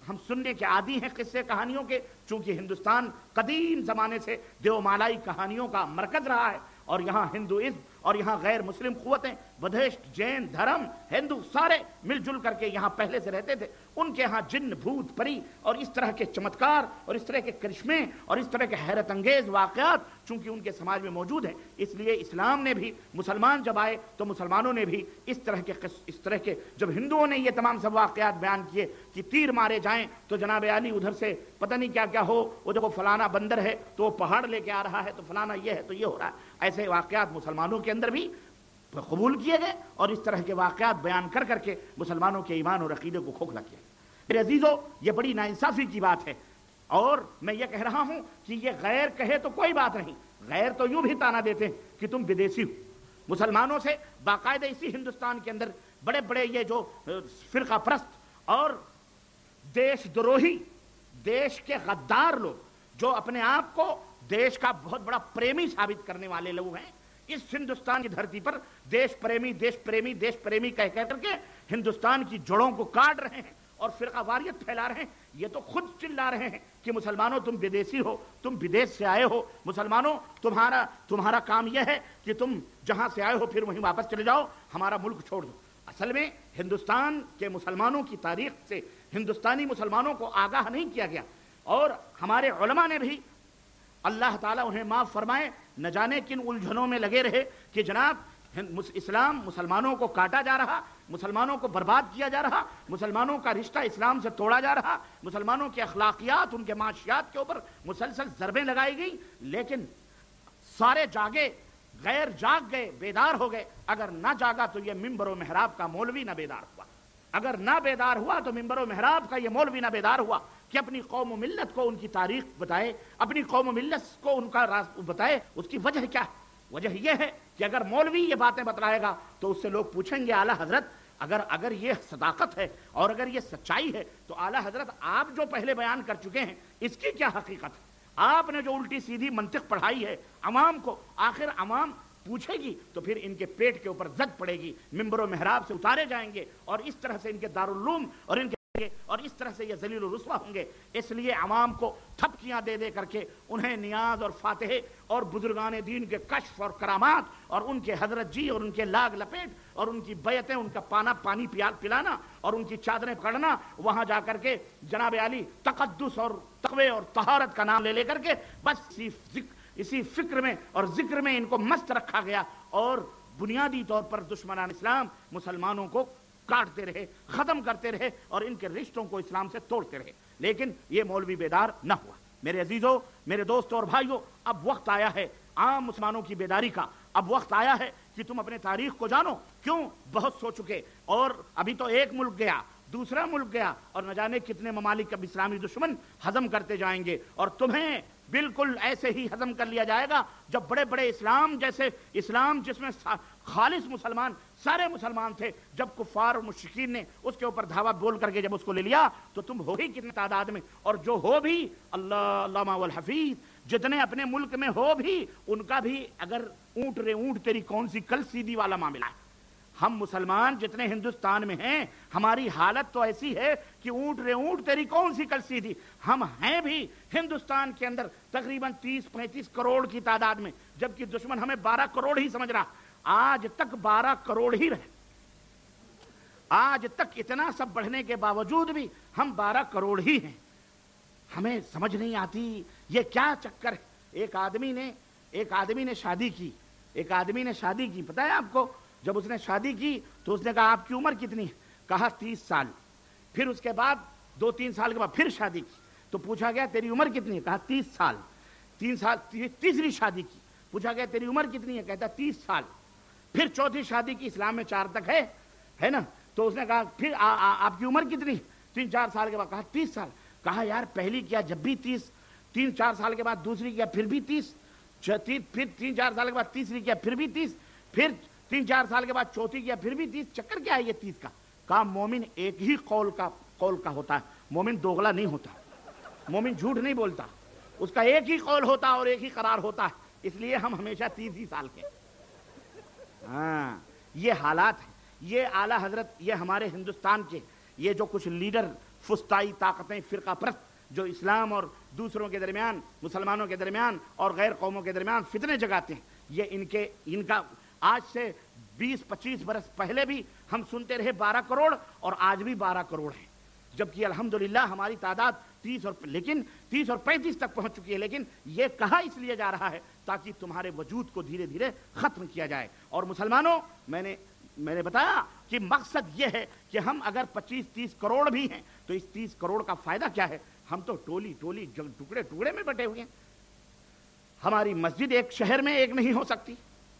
ہم سننے کے عادی ہیں قصے کہانیوں کے، چونکہ ہندوستان قدیم زمانے سے دیو مالائی کہانیوں کا مرکز رہا ہے، اور یہاں ہندوازم اور یہاں غیر مسلم قوتیں بدھسٹ جین دھرم ہندو سارے مل جل کر کے یہاں پہلے سے رہتے تھے. ان کے ہاں جن بھوت پری اور اس طرح کے چمتکار اور اس طرح کے کرشمے اور اس طرح کے حیرت انگیز واقعات چونکہ ان کے سماج میں موجود ہیں، اس لیے اسلام نے بھی مسلمان جب آئے تو مسلمانوں نے بھی اس طرح کے جب ہندوؤں نے یہ تمام سب واقعات بیان کیے کہ تیر مارے جائیں تو جناب علی ادھر سے پتہ نہیں کیا کیا ہو، وہ دیکھو فلانا بندر ہے تو وہ پہاڑ لے کے آ رہا ہے، تو فلانا یہ ہے تو یہ ہو رہا ہے، ایسے واقعات مسلمانوں کے اندر بھی قبول کیے گئے اور اس طرح کے واقعات بیان کر کر کے مسلمانوں کے ایمان اور عقیدے کو کھوکھلا کیا. میرے عزیزو، یہ بڑی ناانصافی کی بات ہے، اور میں یہ کہہ رہا ہوں کہ یہ غیر کہے تو کوئی بات نہیں، غیر تو یوں بھی تانا دیتے ہیں کہ تم بدیسی ہو. مسلمانوں سے باقاعدہ اسی ہندوستان کے اندر بڑے بڑے یہ جو فرقہ پرست اور دیش دروہی، دیش کے غدار لوگ جو اپنے آپ کو دیش کا بہت بڑا پریمی ثابت کرنے والے لوگ ہیں، اس ہندوستان کی دھرتی پر دیش پریمی کہہ کر کے ہندوستان کی جڑوں کو کاٹ رہے ہیں اور فرقہ واریت پھیلا رہے ہیں. یہ تو خود چلا رہے ہیں کہ مسلمانوں تم بدیسی ہو، تم بدیش سے آئے ہو، مسلمانوں تمہارا کام یہ ہے کہ تم جہاں سے آئے ہو پھر وہیں واپس چلے جاؤ، ہمارا ملک چھوڑ دو. اصل میں ہندوستان کے مسلمانوں کی تاریخ سے ہندوستانی مسلمانوں کو آگاہ نہیں کیا گیا، اور ہمارے علماء نے بھی اللہ تعالیٰ انہیں معاف فرمائے نہ جانے کن الجھنوں میں لگے رہے کہ جناب اسلام مسلمانوں کو کاٹا جا رہا، مسلمانوں کو برباد کیا جا رہا، مسلمانوں کا رشتہ اسلام سے توڑا جا رہا، مسلمانوں کے اخلاقیات ان کے معاشیات کے اوپر مسلسل ضربیں لگائی گئی. لیکن سارے جاگے غیر جاگ گئے، بیدار ہو گئے. اگر نہ جاگا تو یہ ممبر و محراب کا مولوی نہ بیدار ہوا. اگر نہ بیدار ہوا تو ممبر و محراب کا یہ مولوی نہ بیدار ہوا کہ اپنی قوم و ملت کو ان کی تاریخ بتائے، اپنی قوم و ملت کو ان کا راز بتائے. اس کی وجہ کیا ہے؟ وجہ یہ ہے کہ اگر مولوی یہ باتیں بتلائے گا تو اس سے لوگ پوچھیں گے اعلیٰ حضرت اگر یہ صداقت ہے اور اگر یہ سچائی ہے تو اعلیٰ حضرت آپ جو پہلے بیان کر چکے ہیں اس کی کیا حقیقت ہے؟ آپ نے جو الٹی سیدھی منطق پڑھائی ہے عوام کو، آخر عوام پوچھے گی تو پھر ان کے پیٹ کے اوپر زد پڑے گی، ممبر و محراب سے اتارے جائیں گے اور اس طرح سے ان کے دارالعلوم اور اس طرح سے یہ ذلیل و رسوا ہوں گے. اس لیے عوام کو تھپکیاں دے دے کر کے انہیں نیاز اور فاتحے اور بزرگان دین کے کشف اور کرامات اور ان کے حضرت جی اور ان کے لاگ لپیٹ اور ان کی بیعتیں، ان کا پانی پلانا اور ان کی چادریں پکڑنا، وہاں جا کر کے جناب علی تقدس اور تقوی اور طہارت کا نام لے کر کے بس اسی فکر میں اور ذکر میں ان کو مست رکھا گیا اور بنیادی طور پر دشمنان اسلام مسلمانوں کو کاٹتے رہے، ختم کرتے رہے اور ان کے رشتوں کو اسلام سے توڑتے رہے. لیکن یہ مولوی بیدار نہ ہوا. میرے عزیزوں، میرے دوستوں اور بھائیوں، اب وقت آیا ہے عام مسلمانوں کی بیداری کا. اب وقت آیا ہے کہ تم اپنے تاریخ کو جانو. کیوں؟ بہت سو چکے اور ابھی تو ایک ملک گیا، دوسرا ملک گیا اور نہ جانے کتنے ممالک اب اسلامی دشمن ہضم کرتے جائیں گے اور تمہیں بالکل ایسے ہی ہضم کر لیا جائے گا جب بڑے بڑے اسلام جیسے اسلام جس میں خالص مسلمان سارے مسلمان تھے، جب کفار اور مشرکین نے اس کے اوپر دھاوا بول کر کے جب اس کو لے لیا تو تم ہو ہی کتنے تعداد میں، اور جو ہو بھی اللہ علامہ والحفیظ جتنے اپنے ملک میں ہو بھی ان کا بھی اگر اونٹ رے اونٹ تیری کون سی کل سیدھی والا معاملہ ہے. ہم مسلمان جتنے ہندوستان میں ہیں ہماری حالت تو ایسی ہے کہ اونٹ رے اونٹ تیری کون سی کل سیدھی. ہم ہیں بھی ہندوستان کے اندر تقریباً 30-35 کروڑ کی تعداد میں، جبکہ دشمن ہمیں 12 کروڑ ہی سمجھ رہا. آج تک 12 کروڑ ہی رہے. آج تک اتنا سب بڑھنے کے باوجود بھی ہم 12 کروڑ ہی ہیں. ہمیں سمجھ نہیں آتی یہ کیا چکر ہے. ایک آدمی نے شادی کی، پتہ ہے آپ کو؟ جب اس نے شادی کی تو اس نے کہا آپ کی عمر کتنی ہے؟ کہا 30 سال. پھر اس کے بعد 2-3 سال کے بعد پھر شادی کی تو پوچھا گیا تیری عمر کتنی ہے؟ کہا 30 سال. 3 سال تیسری شادی کی، پوچھا گیا تیری عمر کتنی ہے؟ کہتا 30 سال. پھر چوتھی شادی کی، اسلام میں 4 تک ہے نا، تو اس نے کہا پھر آپ کی عمر کتنی؟ 3-4 سال کے بعد کہا 30 سال. کہا یار پہلی کیا جب بھی 30، 3-4 سال کے بعد دوسری کیا پھر بھی 30، پھر 3-4 سال کے بعد تیسری کیا پھر بھی 30، پھر 3-4 سال کے بعد چوتھی کیا پھر بھی 30. چکر کیا ہے یہ 30 کا؟ کہا مومن ایک ہی قول کا ہوتا ہے، مومن دوغلا نہیں ہوتا، مومن جھوٹ نہیں بولتا، اس کا ایک ہی قول ہوتا اور ایک ہی قرار ہوتا ہے. اس لیے ہم ہمیشہ 30 ہی سال کے. ہاں یہ حالات ہیں. یہ اعلیٰ حضرت، یہ ہمارے ہندوستان کے یہ جو کچھ لیڈر فسطائی طاقتیں فرقہ پرست جو اسلام اور دوسروں کے درمیان، مسلمانوں کے درمیان اور غیر قوموں کے درمیان فتنے جگاتے ہیں، یہ ان کا آج سے 20-25 برس پہلے بھی ہم سنتے رہے 12 کروڑ اور آج بھی 12 کروڑ ہیں، جبکہ الحمدللہ ہماری تعداد 30 اور 35 تک پہنچ چکی ہے. لیکن یہ کہا اس لیے جا رہا ہے تاکہ تمہارے وجود کو دھیرے دھیرے ختم کیا جائے. اور مسلمانوں، میں نے بتایا کہ مقصد یہ ہے کہ ہم اگر 25-30 کروڑ بھی ہیں تو اس 30 کروڑ کا فائدہ کیا ہے؟ ہم تو ٹولی ٹکڑے میں بٹے ہوئے ہیں. ہماری مسجد ایک شہر میں ایک نہیں ہو سکتی،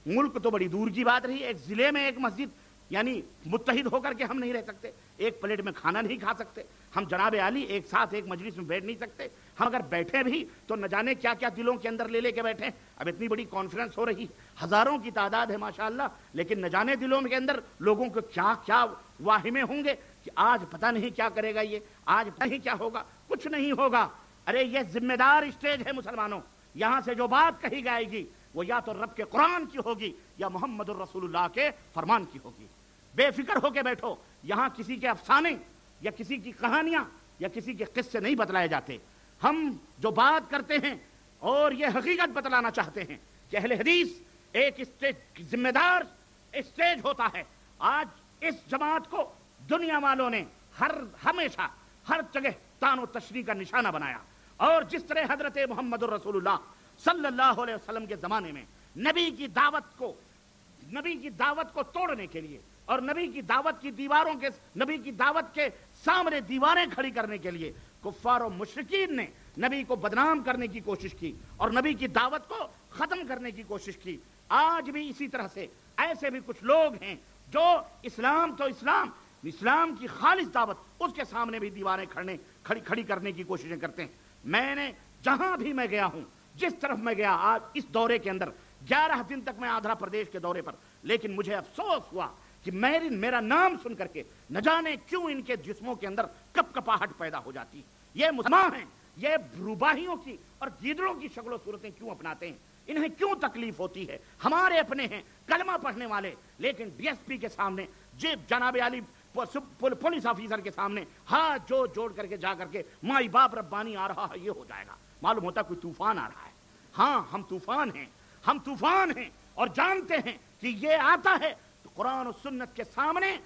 ملک تو بڑی دور کی بات رہی. ایک ضلع میں ایک مسجد یعنی متحد ہو کر کے ہم نہیں رہ سکتے، ایک پلیٹ میں کھانا نہیں کھا سکتے ہم. جناب عالی ایک ساتھ ایک مجلس میں بیٹھ نہیں سکتے ہم. اگر بیٹھے بھی تو نہ جانے کیا کیا دلوں کے اندر لے کے بیٹھے. اب اتنی بڑی کانفرنس ہو رہی، ہزاروں کی تعداد ہے ماشاءاللہ، لیکن نہ جانے دلوں کے اندر لوگوں کو کیا کیا واہمے ہوں گے کہ آج پتہ نہیں کیا کرے گا یہ، آج پتہ نہیں کیا ہوگا. کچھ نہیں ہوگا. ارے یہ ذمہ دار اسٹیج ہے مسلمانوں. یہاں سے جو بات کہی جائے گی وہ یا تو رب کے قرآن کی ہوگی یا محمد الرسول اللہ کے فرمان کی ہوگی. بے فکر ہو کے بیٹھو. یہاں کسی کے افسانے یا کسی کی کہانیاں یا کسی کے قصے نہیں بتلائے جاتے. ہم جو بات کرتے ہیں اور یہ حقیقت بتلانا چاہتے ہیں کہ اہل حدیث ایک اسٹیج ذمہ دار اسٹیج ہوتا ہے. آج اس جماعت کو دنیا والوں نے ہمیشہ ہر جگہ تان و تشریح کا نشانہ بنایا. اور جس طرح حضرت محمد الرسول اللہ صلی اللہ علیہ وسلم کے زمانے میں نبی کی دعوت کو توڑنے کے لیے اور نبی کی دعوت کے سامنے دیواریں کھڑی کرنے کے لیے کفار و مشرکین نے نبی کو بدنام کرنے کی کوشش کی اور نبی کی دعوت کو ختم کرنے کی کوشش کی. آج بھی اسی طرح سے ایسے بھی کچھ لوگ ہیں جو اسلام تو اسلام کی خالص دعوت اس کے سامنے بھی دیواریں کھڑی کرنے کی کوششیں کرتے ہیں۔ میں نے جہاں بھی میں گیا ہوں، جس طرف میں گیا، آج اس دورے کے اندر 11 دن تک میں آندھرا پردیش کے دورے پر، لیکن مجھے افسوس ہوا کہ میرا نام سن کر کے نہ جانے کیوں ان کے جسموں کے اندر کپ کپاہٹ پیدا ہو جاتی۔ یہ مسلمان ہیں، یہ روباہیوں کی اور گیدڑوں کی شکل و صورتیں کیوں اپناتے ہیں؟ انہیں کیوں تکلیف ہوتی ہے؟ ہمارے اپنے ہیں کلمہ پڑھنے والے، لیکن ڈی ایس پی کے سامنے، جناب علی پولیس آفیسر کے سامنے ہاتھ جوڑ کر کے جا کر کے مائی باپ ربانی آ رہا ہے، یہ ہو جائے گا، معلوم ہوتا کوئی طوفان آ رہا ہے۔ ہاں ہم طوفان ہیں اور جانتے ہیں کہ یہ آتا ہے تو قرآن و سنت کے سامنے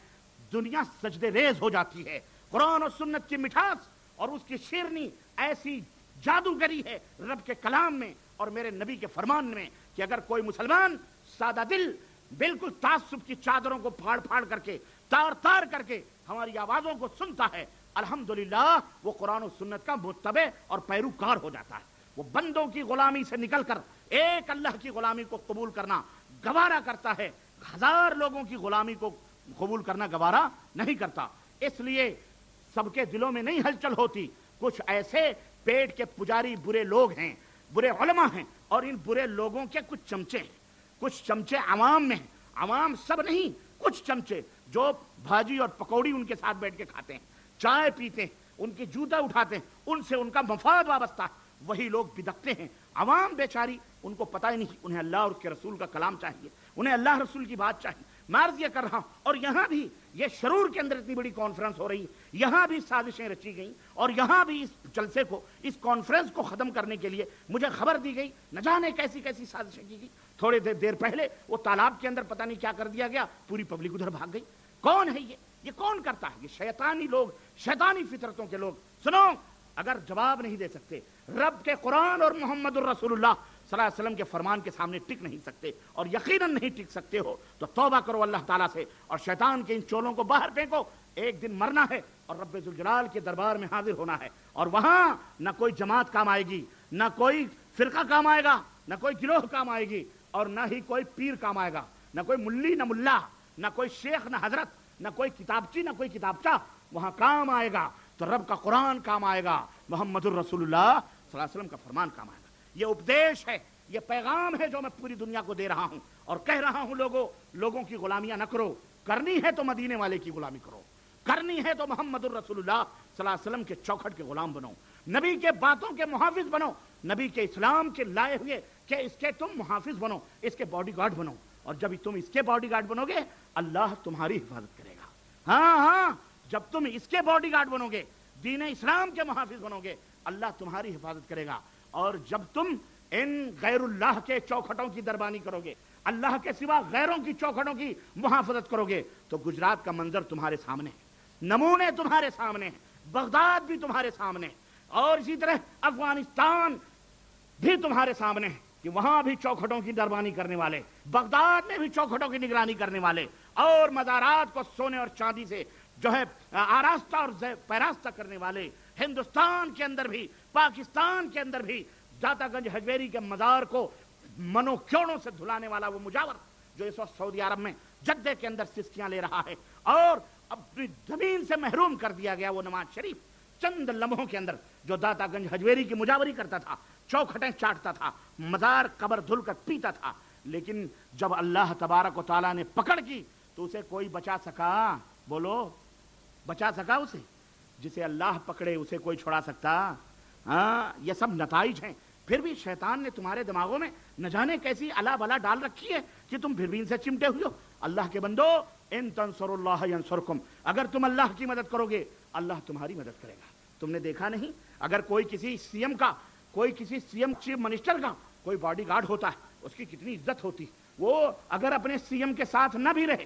دنیا سجدے ریز ہو جاتی ہے۔ قرآن و سنت کی مٹھاس اور اس کی شیرنی ایسی جادوگری ہے رب کے کلام میں اور میرے نبی کے فرمان میں کہ اگر کوئی مسلمان سادہ دل بالکل تعصب کی چادروں کو پھاڑ کر کے تار کر کے ہماری آوازوں کو سنتا ہے، الحمدللہ وہ قرآن و سنت کا متبع اور پیروکار ہو جاتا ہے۔ وہ بندوں کی غلامی سے نکل کر ایک اللہ کی غلامی کو قبول کرنا گوارا کرتا ہے، 1000 لوگوں کی غلامی کو قبول کرنا گوارا نہیں کرتا۔ اس لیے سب کے دلوں میں نہیں ہلچل ہوتی، کچھ ایسے پیٹ کے پجاری برے لوگ ہیں، برے علماء ہیں، اور ان برے لوگوں کے کچھ چمچے ہیں، کچھ چمچے عوام میں ہیں، عوام سب نہیں، کچھ چمچے جو بھاجی اور پکوڑی ان کے ساتھ بیٹھ کے کھاتے ہیں، چائے پیتے ہیں، ان کی جوتا اٹھاتے ہیں، ان سے ان کا مفاد وابستہ ہے، وہی لوگ بدکتے ہیں۔ عوام بیچاری ان کو پتہ ہی نہیں، انہیں اللہ اور اس کے رسول کا کلام چاہیے، انہیں اللہ رسول کی بات چاہیے۔ میں عرض یہ کر رہا ہوں، اور یہاں بھی یہ شرور کے اندر اتنی بڑی کانفرنس ہو رہی، یہاں بھی سازشیں رچی گئیں، اور یہاں بھی اس جلسے کو، اس کانفرنس کو ختم کرنے کے لیے مجھے خبر دی گئی، نہ جانے کیسی کیسی سازشیں کی گئی۔ تھوڑے دیر پہلے وہ تالاب کے اندر پتہ نہیں کیا کر دیا گیا، پوری پبلک ادھر بھاگ گئی۔ کون ہے یہ کون کرتا ہے؟ یہ شیطانی لوگ، شیطانی فطرتوں کے لوگ۔ سنو، اگر جواب نہیں دے سکتے، رب کے قرآن اور محمد الرسول اللہ صلی اللہ علیہ وسلم کے فرمان کے سامنے ٹک نہیں سکتے، اور یقیناً نہیں ٹک سکتے ہو، تو توبہ کرو اللہ تعالیٰ سے اور شیطان کے ان چولوں کو باہر پھینکو۔ ایک دن مرنا ہے اور رب ذوالجلال کے دربار میں حاضر ہونا ہے، اور وہاں نہ کوئی جماعت کام آئے گی، نہ کوئی فرقہ کام آئے گا، نہ کوئی گروہ کام آئے گی، اور نہ ہی کوئی پیر کام آئے گا، نہ کوئی ملی نہ ملا، نہ کوئی شیخ نہ حضرت، نہ کوئی کتابچی نہ کوئی کتابچہ وہاں کام آئے گا، تو رب کا قرآن کام آئے گا، محمد الرسول اللہ صلی اللہ علیہ وسلم کا فرمان کام آئے گا۔ یہ اپدیش ہے، یہ پیغام ہے جو میں پوری دنیا کو دے رہا ہوں، اور کہہ رہا ہوں لوگوں کی غلامیاں نہ کرو، کرنی ہے تو مدینے والے کی غلامی کرو، کرنی ہے تو محمد الرسول اللہ صلی اللہ علیہ وسلم کے چوکھٹ کے غلام بنو، نبی کے باتوں کے محافظ بنو، نبی کے اسلام کے لائے ہوئے کہ اس کے تم محافظ بنو، اس کے باڈی گارڈ بنو، اور جب تم اس کے باڈی گارڈ بنو گے اللہ تمہاری حفاظت کرے گا۔ ہاں، جب تم اس کے باڈی گارڈ بنو گے، دین اسلام کے محافظ بنو گے، اللہ تمہاری حفاظت کرے گا۔ اور جب تم ان غیر اللہ کے چوکھٹوں کی دربانی کرو گے، اللہ کے سوا غیروں کی چوکھٹوں کی محافظت کرو گے، تو گجرات کا منظر تمہارے سامنے ہے، نمونے تمہارے سامنے ہیں، بغداد بھی تمہارے سامنے ہے، اور اسی طرح افغانستان بھی تمہارے سامنے ہے کہ وہاں بھی چوکھٹوں کی دربانی کرنے والے، بغداد میں بھی چوکھٹوں کی نگرانی کرنے والے، اور مزارات کو سونے اور چاندی سے جو ہے آراستہ اور پیراستہ کرنے والے، ہندوستان کے اندر بھی، پاکستان کے اندر بھی داتا گنج ہجویری کے مزار کو منو کیوڑوں سے دھلانے والا وہ مجاور جو اس وقت سعودی عرب میں جدے کے اندر سسکیاں لے رہا ہے، اور اپنی زمین سے محروم کر دیا گیا وہ نواز شریف، چند لمحوں کے اندر جو داتا گنج ہجویری کی مجاوری کرتا تھا، چوکھٹیں چاٹتا تھا، مزار قبر دھل کر پیتا تھا، لیکن جب اللہ تبارک و تعالیٰ نے پکڑ کی تو اسے کوئی بچا سکا؟ بولو، بچا سکا اسے؟ جسے اللہ پکڑے اسے کوئی چھڑا سکتا؟ ہاں، یہ سب نتائج ہیں۔ پھر بھی شیطان نے تمہارے دماغوں میں نہ جانے کیسی الا بلا ڈال رکھی ہے کہ تم بھربین سے چمٹے ہوئے ہو۔ اللہ کے بندو، ان تنصروا اللہ ینصرکم، اگر تم اللہ کی مدد کرو گے اللہ تمہاری مدد کرے گا۔ تم نے دیکھا نہیں، اگر کوئی کسی سی ایم چیف منسٹر کا کوئی باڈی گارڈ ہوتا ہے، اس کی کتنی عزت ہوتی، وہ اگر اپنے سی ایم کے ساتھ نہ بھی رہے،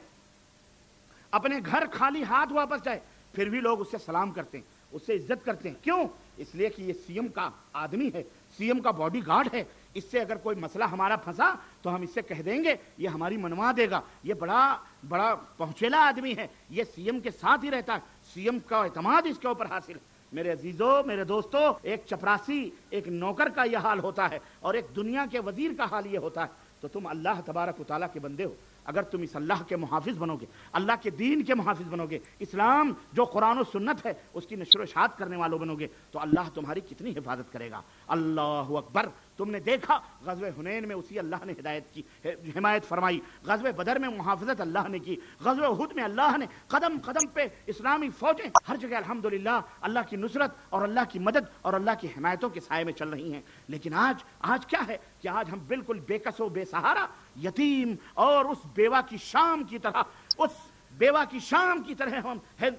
اپنے گھر خالی ہاتھ واپس جائے، پھر بھی لوگ اس سے سلام کرتے ہیں، اس سے عزت کرتے ہیں۔ کیوں؟ اس لیے کہ یہ سی ایم کا آدمی ہے، سی ایم کا باڈی گارڈ ہے، اس سے اگر کوئی مسئلہ ہمارا پھنسا تو ہم اس سے کہہ دیں گے، یہ ہماری منوا دے گا، یہ بڑا پہنچیلا آدمی ہے، یہ سی ایم کے ساتھ ہی رہتا ہے، سی ایم کا اعتماد اس کے اوپر حاصل ہے۔ میرے عزیزوں، میرے دوستوں، ایک چپراسی، ایک نوکر کا یہ حال ہوتا ہے، اور ایک دنیا کے وزیر کا حال یہ ہوتا ہے۔ تو تو تم اللہ تبارک و تعالیٰ کے بندے ہو. اگر تم اس اللہ کے محافظ بنو گے, اللہ کے دین کے محافظ بنو گے, اسلام جو قرآن و سنت ہے اس کی نشر و اشاعت کرنے والوں بنو گے, تو اللہ تمہاری کتنی حفاظت کرے گا. اللہ اکبر. تم نے دیکھا غزوہ حنین میں اسی اللہ نے ہدایت کی, حمایت فرمائی. غزوہ بدر میں محافظت اللہ نے کی. غزوہ احد میں اللہ نے قدم قدم پہ اسلامی فوجیں ہر جگہ الحمدللہ اللہ کی نصرت اور اللہ کی مدد اور اللہ کی حمایتوں کے سائے میں چل رہی ہیں. لیکن آج کیا ہے کہ آج ہم بالکل بے کس و بے سہارا, یتیم اور اس بیوہ کی شام کی طرح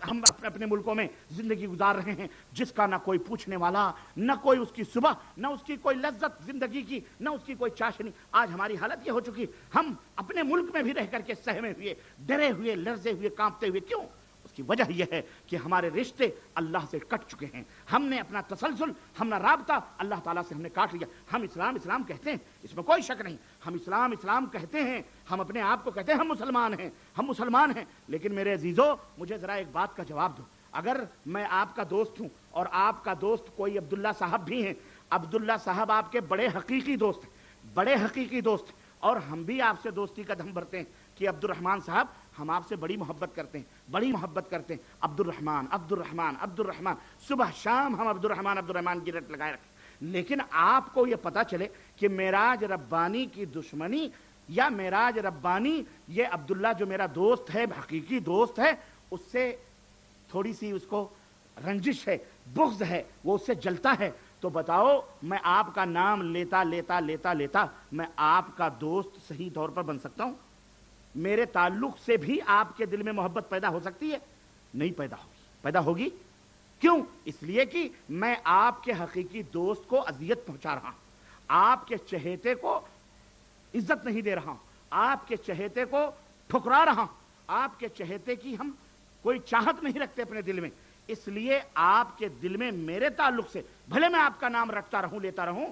ہم اپنے ملکوں میں زندگی گزار رہے ہیں, جس کا نہ کوئی پوچھنے والا, نہ کوئی اس کی صبح, نہ اس کی کوئی لذت زندگی کی, نہ اس کی کوئی چاشنی. آج ہماری حالت یہ ہو چکی, ہم اپنے ملک میں بھی رہ کر کے سہمے ہوئے, ڈرے ہوئے, لرزے ہوئے, کانپتے ہوئے. کیوں؟ اس کی وجہ یہ ہے کہ ہمارے رشتے اللہ سے کٹ چکے ہیں. ہم نے اپنا تسلسل, ہمارا رابطہ اللہ تعالیٰ سے ہم نے کاٹ لیا. ہم اسلام کہتے ہیں, اس میں کوئی شک نہیں, ہم اسلام کہتے ہیں, ہم اپنے آپ کو کہتے ہیں ہم مسلمان ہیں. لیکن میرے عزیزو, مجھے ذرا ایک بات کا جواب دو. اگر میں آپ کا دوست ہوں اور آپ کا دوست کوئی عبداللہ صاحب بھی ہیں, عبداللہ صاحب آپ کے بڑے حقیقی دوست ہیں, اور ہم بھی آپ سے دوستی کا دم بھرتے ہیں کہ عبد الرحمن صاحب ہم آپ سے بڑی محبت کرتے ہیں, عبد الرحمن, صبح شام ہم عبد الرحمن کی رٹ لگائے رکھیں. لیکن آپ کو یہ پتا چلے کہ معراج ربانی کی دشمنی یا معراج ربانی یہ عبداللہ جو میرا دوست ہے, حقیقی دوست ہے, اس سے تھوڑی سی اس کو رنجش ہے, بغض ہے, وہ اس سے جلتا ہے, تو بتاؤ میں آپ کا نام لیتا میں آپ کا دوست صحیح طور پر بن سکتا ہوں؟ میرے تعلق سے بھی آپ کے دل میں محبت پیدا ہو سکتی ہے؟ نہیں پیدا ہوگی. کیوں؟ اس لیے کہ میں آپ کے حقیقی دوست کو اذیت پہنچا رہا ہوں, آپ کے چہیتے کو عزت نہیں دے رہا ہوں, آپ کے چہیتے کو ٹھکرا رہا ہوں, آپ کے چہیتے کی ہم کوئی چاہت نہیں رکھتے اپنے دل میں. اس لیے آپ کے دل میں میرے تعلق سے, بھلے میں آپ کا نام رکھتا رہوں, لیتا رہوں,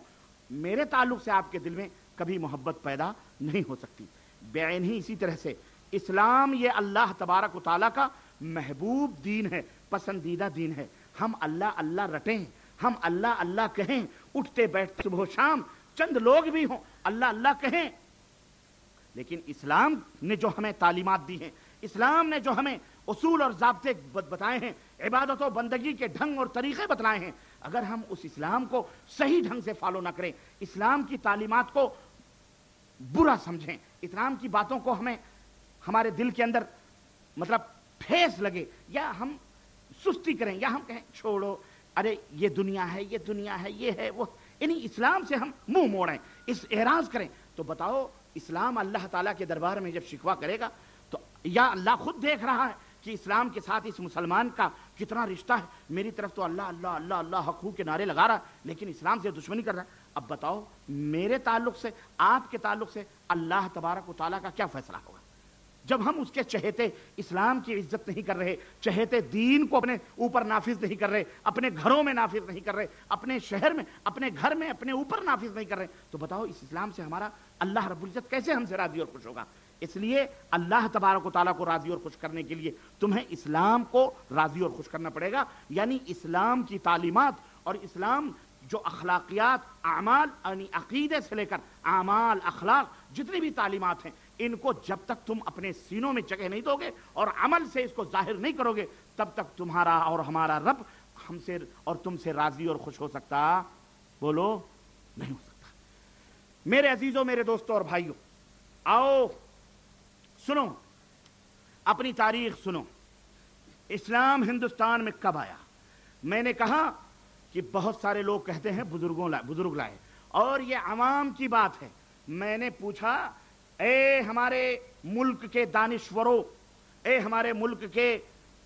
میرے تعلق سے آپ کے دل میں کبھی محبت پیدا نہیں ہو سکتی. بعین ہی اسی طرح سے اسلام یہ اللہ تبارک و تعالیٰ کا محبوب دین ہے, پسندیدہ دین ہے. ہم اللہ رٹیں, ہم اللہ کہیں, اٹھتے بیٹھتے صبح و شام, چند لوگ بھی ہوں اللہ کہیں. لیکن اسلام نے جو ہمیں تعلیمات دی ہیں, اسلام نے جو ہمیں اصول اور ضابطے بتائے ہیں, عبادت و بندگی کے ڈھنگ اور طریقے بتلائے ہیں, اگر ہم اس اسلام کو صحیح ڈھنگ سے فالو نہ کریں, اسلام کی تعلیمات کو برا سمجھیں, اسلام کی باتوں کو ہمیں ہمارے دل کے اندر مطلب ٹھیس لگے, یا ہم سستی کریں, یا ہم کہیں چھوڑو, ارے یہ دنیا ہے, یہ ہے وہ, یعنی اسلام سے ہم منہ موڑیں, اس اعراض کریں, تو بتاؤ اسلام اللہ تعالیٰ کے دربار میں جب شکوہ کرے گا تو یا اللہ خود دیکھ رہا ہے کہ اسلام کے ساتھ اس مسلمان کا کتنا رشتہ ہے, میری طرف تو اللہ حق ہو کے نعرے لگا رہا, لیکن اسلام سے دشمنی کر رہا ہے. اب بتاؤ میرے تعلق سے, آپ کے تعلق سے اللہ تبارک و تعالیٰ کا کیا فیصلہ ہوگا جب ہم اس کے چہیتے اسلام کی عزت نہیں کر رہے, چہیتے دین کو اپنے اوپر نافذ نہیں کر رہے, اپنے گھروں میں نافذ نہیں کر رہے, اپنے شہر میں, اپنے گھر میں اپنے اوپر نافذ نہیں کر رہے, تو بتاؤ اس اسلام سے ہمارا اللہ رب العزت کیسے ہم سے راضی اور خوش ہوگا؟ اس لیے اللہ تبارک و تعالیٰ کو راضی اور خوش کرنے کے لیے تمہیں اسلام کو راضی اور خوش کرنا پڑے گا. یعنی اسلام کی تعلیمات اور اسلام جو اخلاقیات, اعمال, یعنی عقیدے سے لے کر اعمال, اخلاق, جتنی بھی تعلیمات ہیں, ان کو جب تک تم اپنے سینوں میں جگہ نہیں دو گے اور عمل سے اس کو ظاہر نہیں کرو گے, تب تک تمہارا اور ہمارا رب ہم سے اور تم سے راضی اور خوش ہو سکتا, بولو, نہیں ہو سکتا. میرے عزیزوں, میرے دوستوں اور بھائیوں, آؤ سنو, اپنی تاریخ سنو. اسلام ہندوستان میں کب آیا؟ میں نے کہا کہ بہت سارے لوگ کہتے ہیں بزرگ لائے, اور یہ عوام کی بات ہے. میں نے پوچھا, اے ہمارے ملک کے دانشوروں, اے ہمارے ملک کے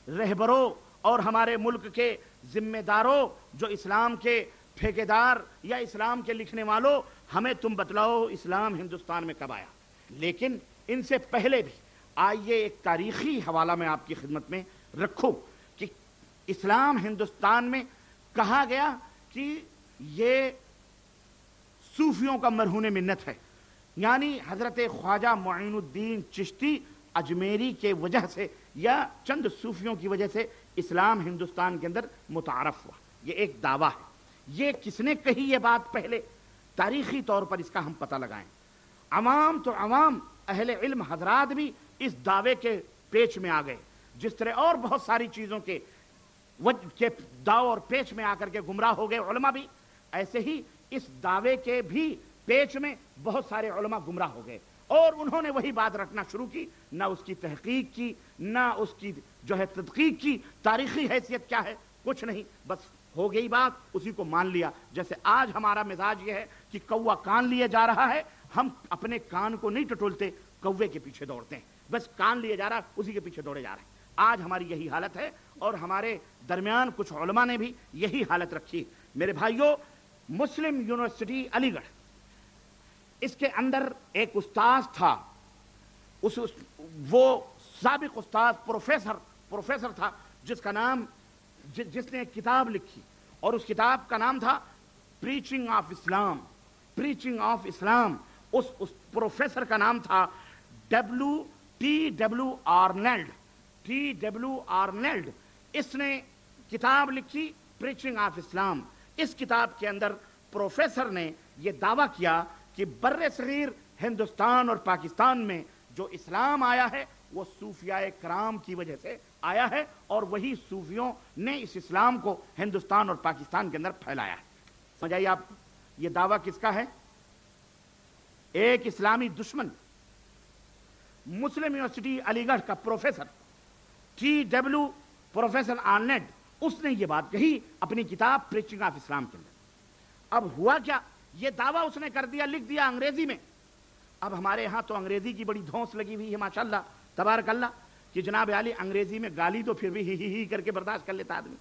رہبروں اور ہمارے ملک کے ذمہ داروں, جو اسلام کے ٹھیکیدار یا اسلام کے لکھنے والوں, ہمیں تم بتلاؤ اسلام ہندوستان میں کب آیا. لیکن ان سے پہلے بھی آئیے ایک تاریخی حوالہ میں آپ کی خدمت میں رکھوں کہ اسلام ہندوستان میں کہا گیا کہ یہ صوفیوں کا مرہون منت ہے. یعنی حضرت خواجہ معین الدین چشتی اجمیری کے وجہ سے یا چند صوفیوں کی وجہ سے اسلام ہندوستان کے اندر متعارف ہوا. یہ ایک دعویٰ ہے. یہ کس نے کہی یہ بات پہلے؟ تاریخی طور پر اس کا ہم پتہ لگائیں. عوام تو عوام اہل علم حضرات بھی اس دعوے کے پیچ میں آ گئے، جس طرح اور بہت ساری چیزوں کے داؤ اور پیچ میں آ کر کے گمراہ ہو گئے علماء بھی، ایسے ہی اس دعوے کے بھی پیچ میں بہت سارے علماء گمراہ ہو گئے، اور انہوں نے وہی بات رکھنا شروع کی، نہ اس کی تحقیق کی، نہ اس کی جو ہے تدقیق کی، تاریخی حیثیت کیا ہے کچھ نہیں، بس ہو گئی بات اسی کو مان لیا۔ جیسے آج ہمارا مزاج یہ ہے کہ کوا کان لیے جا رہا ہے، ہم اپنے کان کو نہیں ٹٹولتے، کوے کے پیچھے دوڑتے ہیں، بس کان لیے جا رہا اسی کے پیچھے دوڑے جا رہے ہیں۔ آج ہماری یہی حالت ہے، اور ہمارے درمیان کچھ علماء نے بھی یہی حالت رکھی۔ میرے بھائیوں، مسلم یونیورسٹی علی گڑھ، اس کے اندر ایک استاذ تھا، وہ سابق استاذ پروفیسر تھا، جس کا نام جس نے ایک کتاب لکھی، اور اس کتاب کا نام تھا پریچنگ آف اسلام۔ اس پروفیسر کا نام تھا ٹی ڈبلو آرنلڈ۔ اس نے کتاب لکھی پریچنگ آف اسلام۔ اس کتاب کے اندر پروفیسر نے یہ دعویٰ کیا کہ بر صغیر ہندوستان اور پاکستان میں جو اسلام آیا ہے وہ صوفیاء کرام کی وجہ سے آیا ہے، اور وہی صوفیوں نے اس اسلام کو ہندوستان اور پاکستان کے اندر پھیلایا ہے۔ سمجھائیے آپ، یہ دعویٰ کس کا ہے؟ ایک اسلامی دشمن، مسلم یونیورسٹی علی گڑھ کا پروفیسر پروفیسر آرنلڈ، اس نے یہ بات کہی اپنی کتاب پریچنگ آف اسلام کے اندر۔ اب ہوا کیا، یہ دعویٰ اس نے کر دیا، لکھ دیا انگریزی میں۔ اب ہمارے ہاں تو انگریزی کی بڑی دھونس لگی ہوئی ہے ماشاءاللہ تبارک اللہ، کہ جناب علی انگریزی میں گالی تو پھر بھی ہی کر کے برداشت کر لیتا آدمی،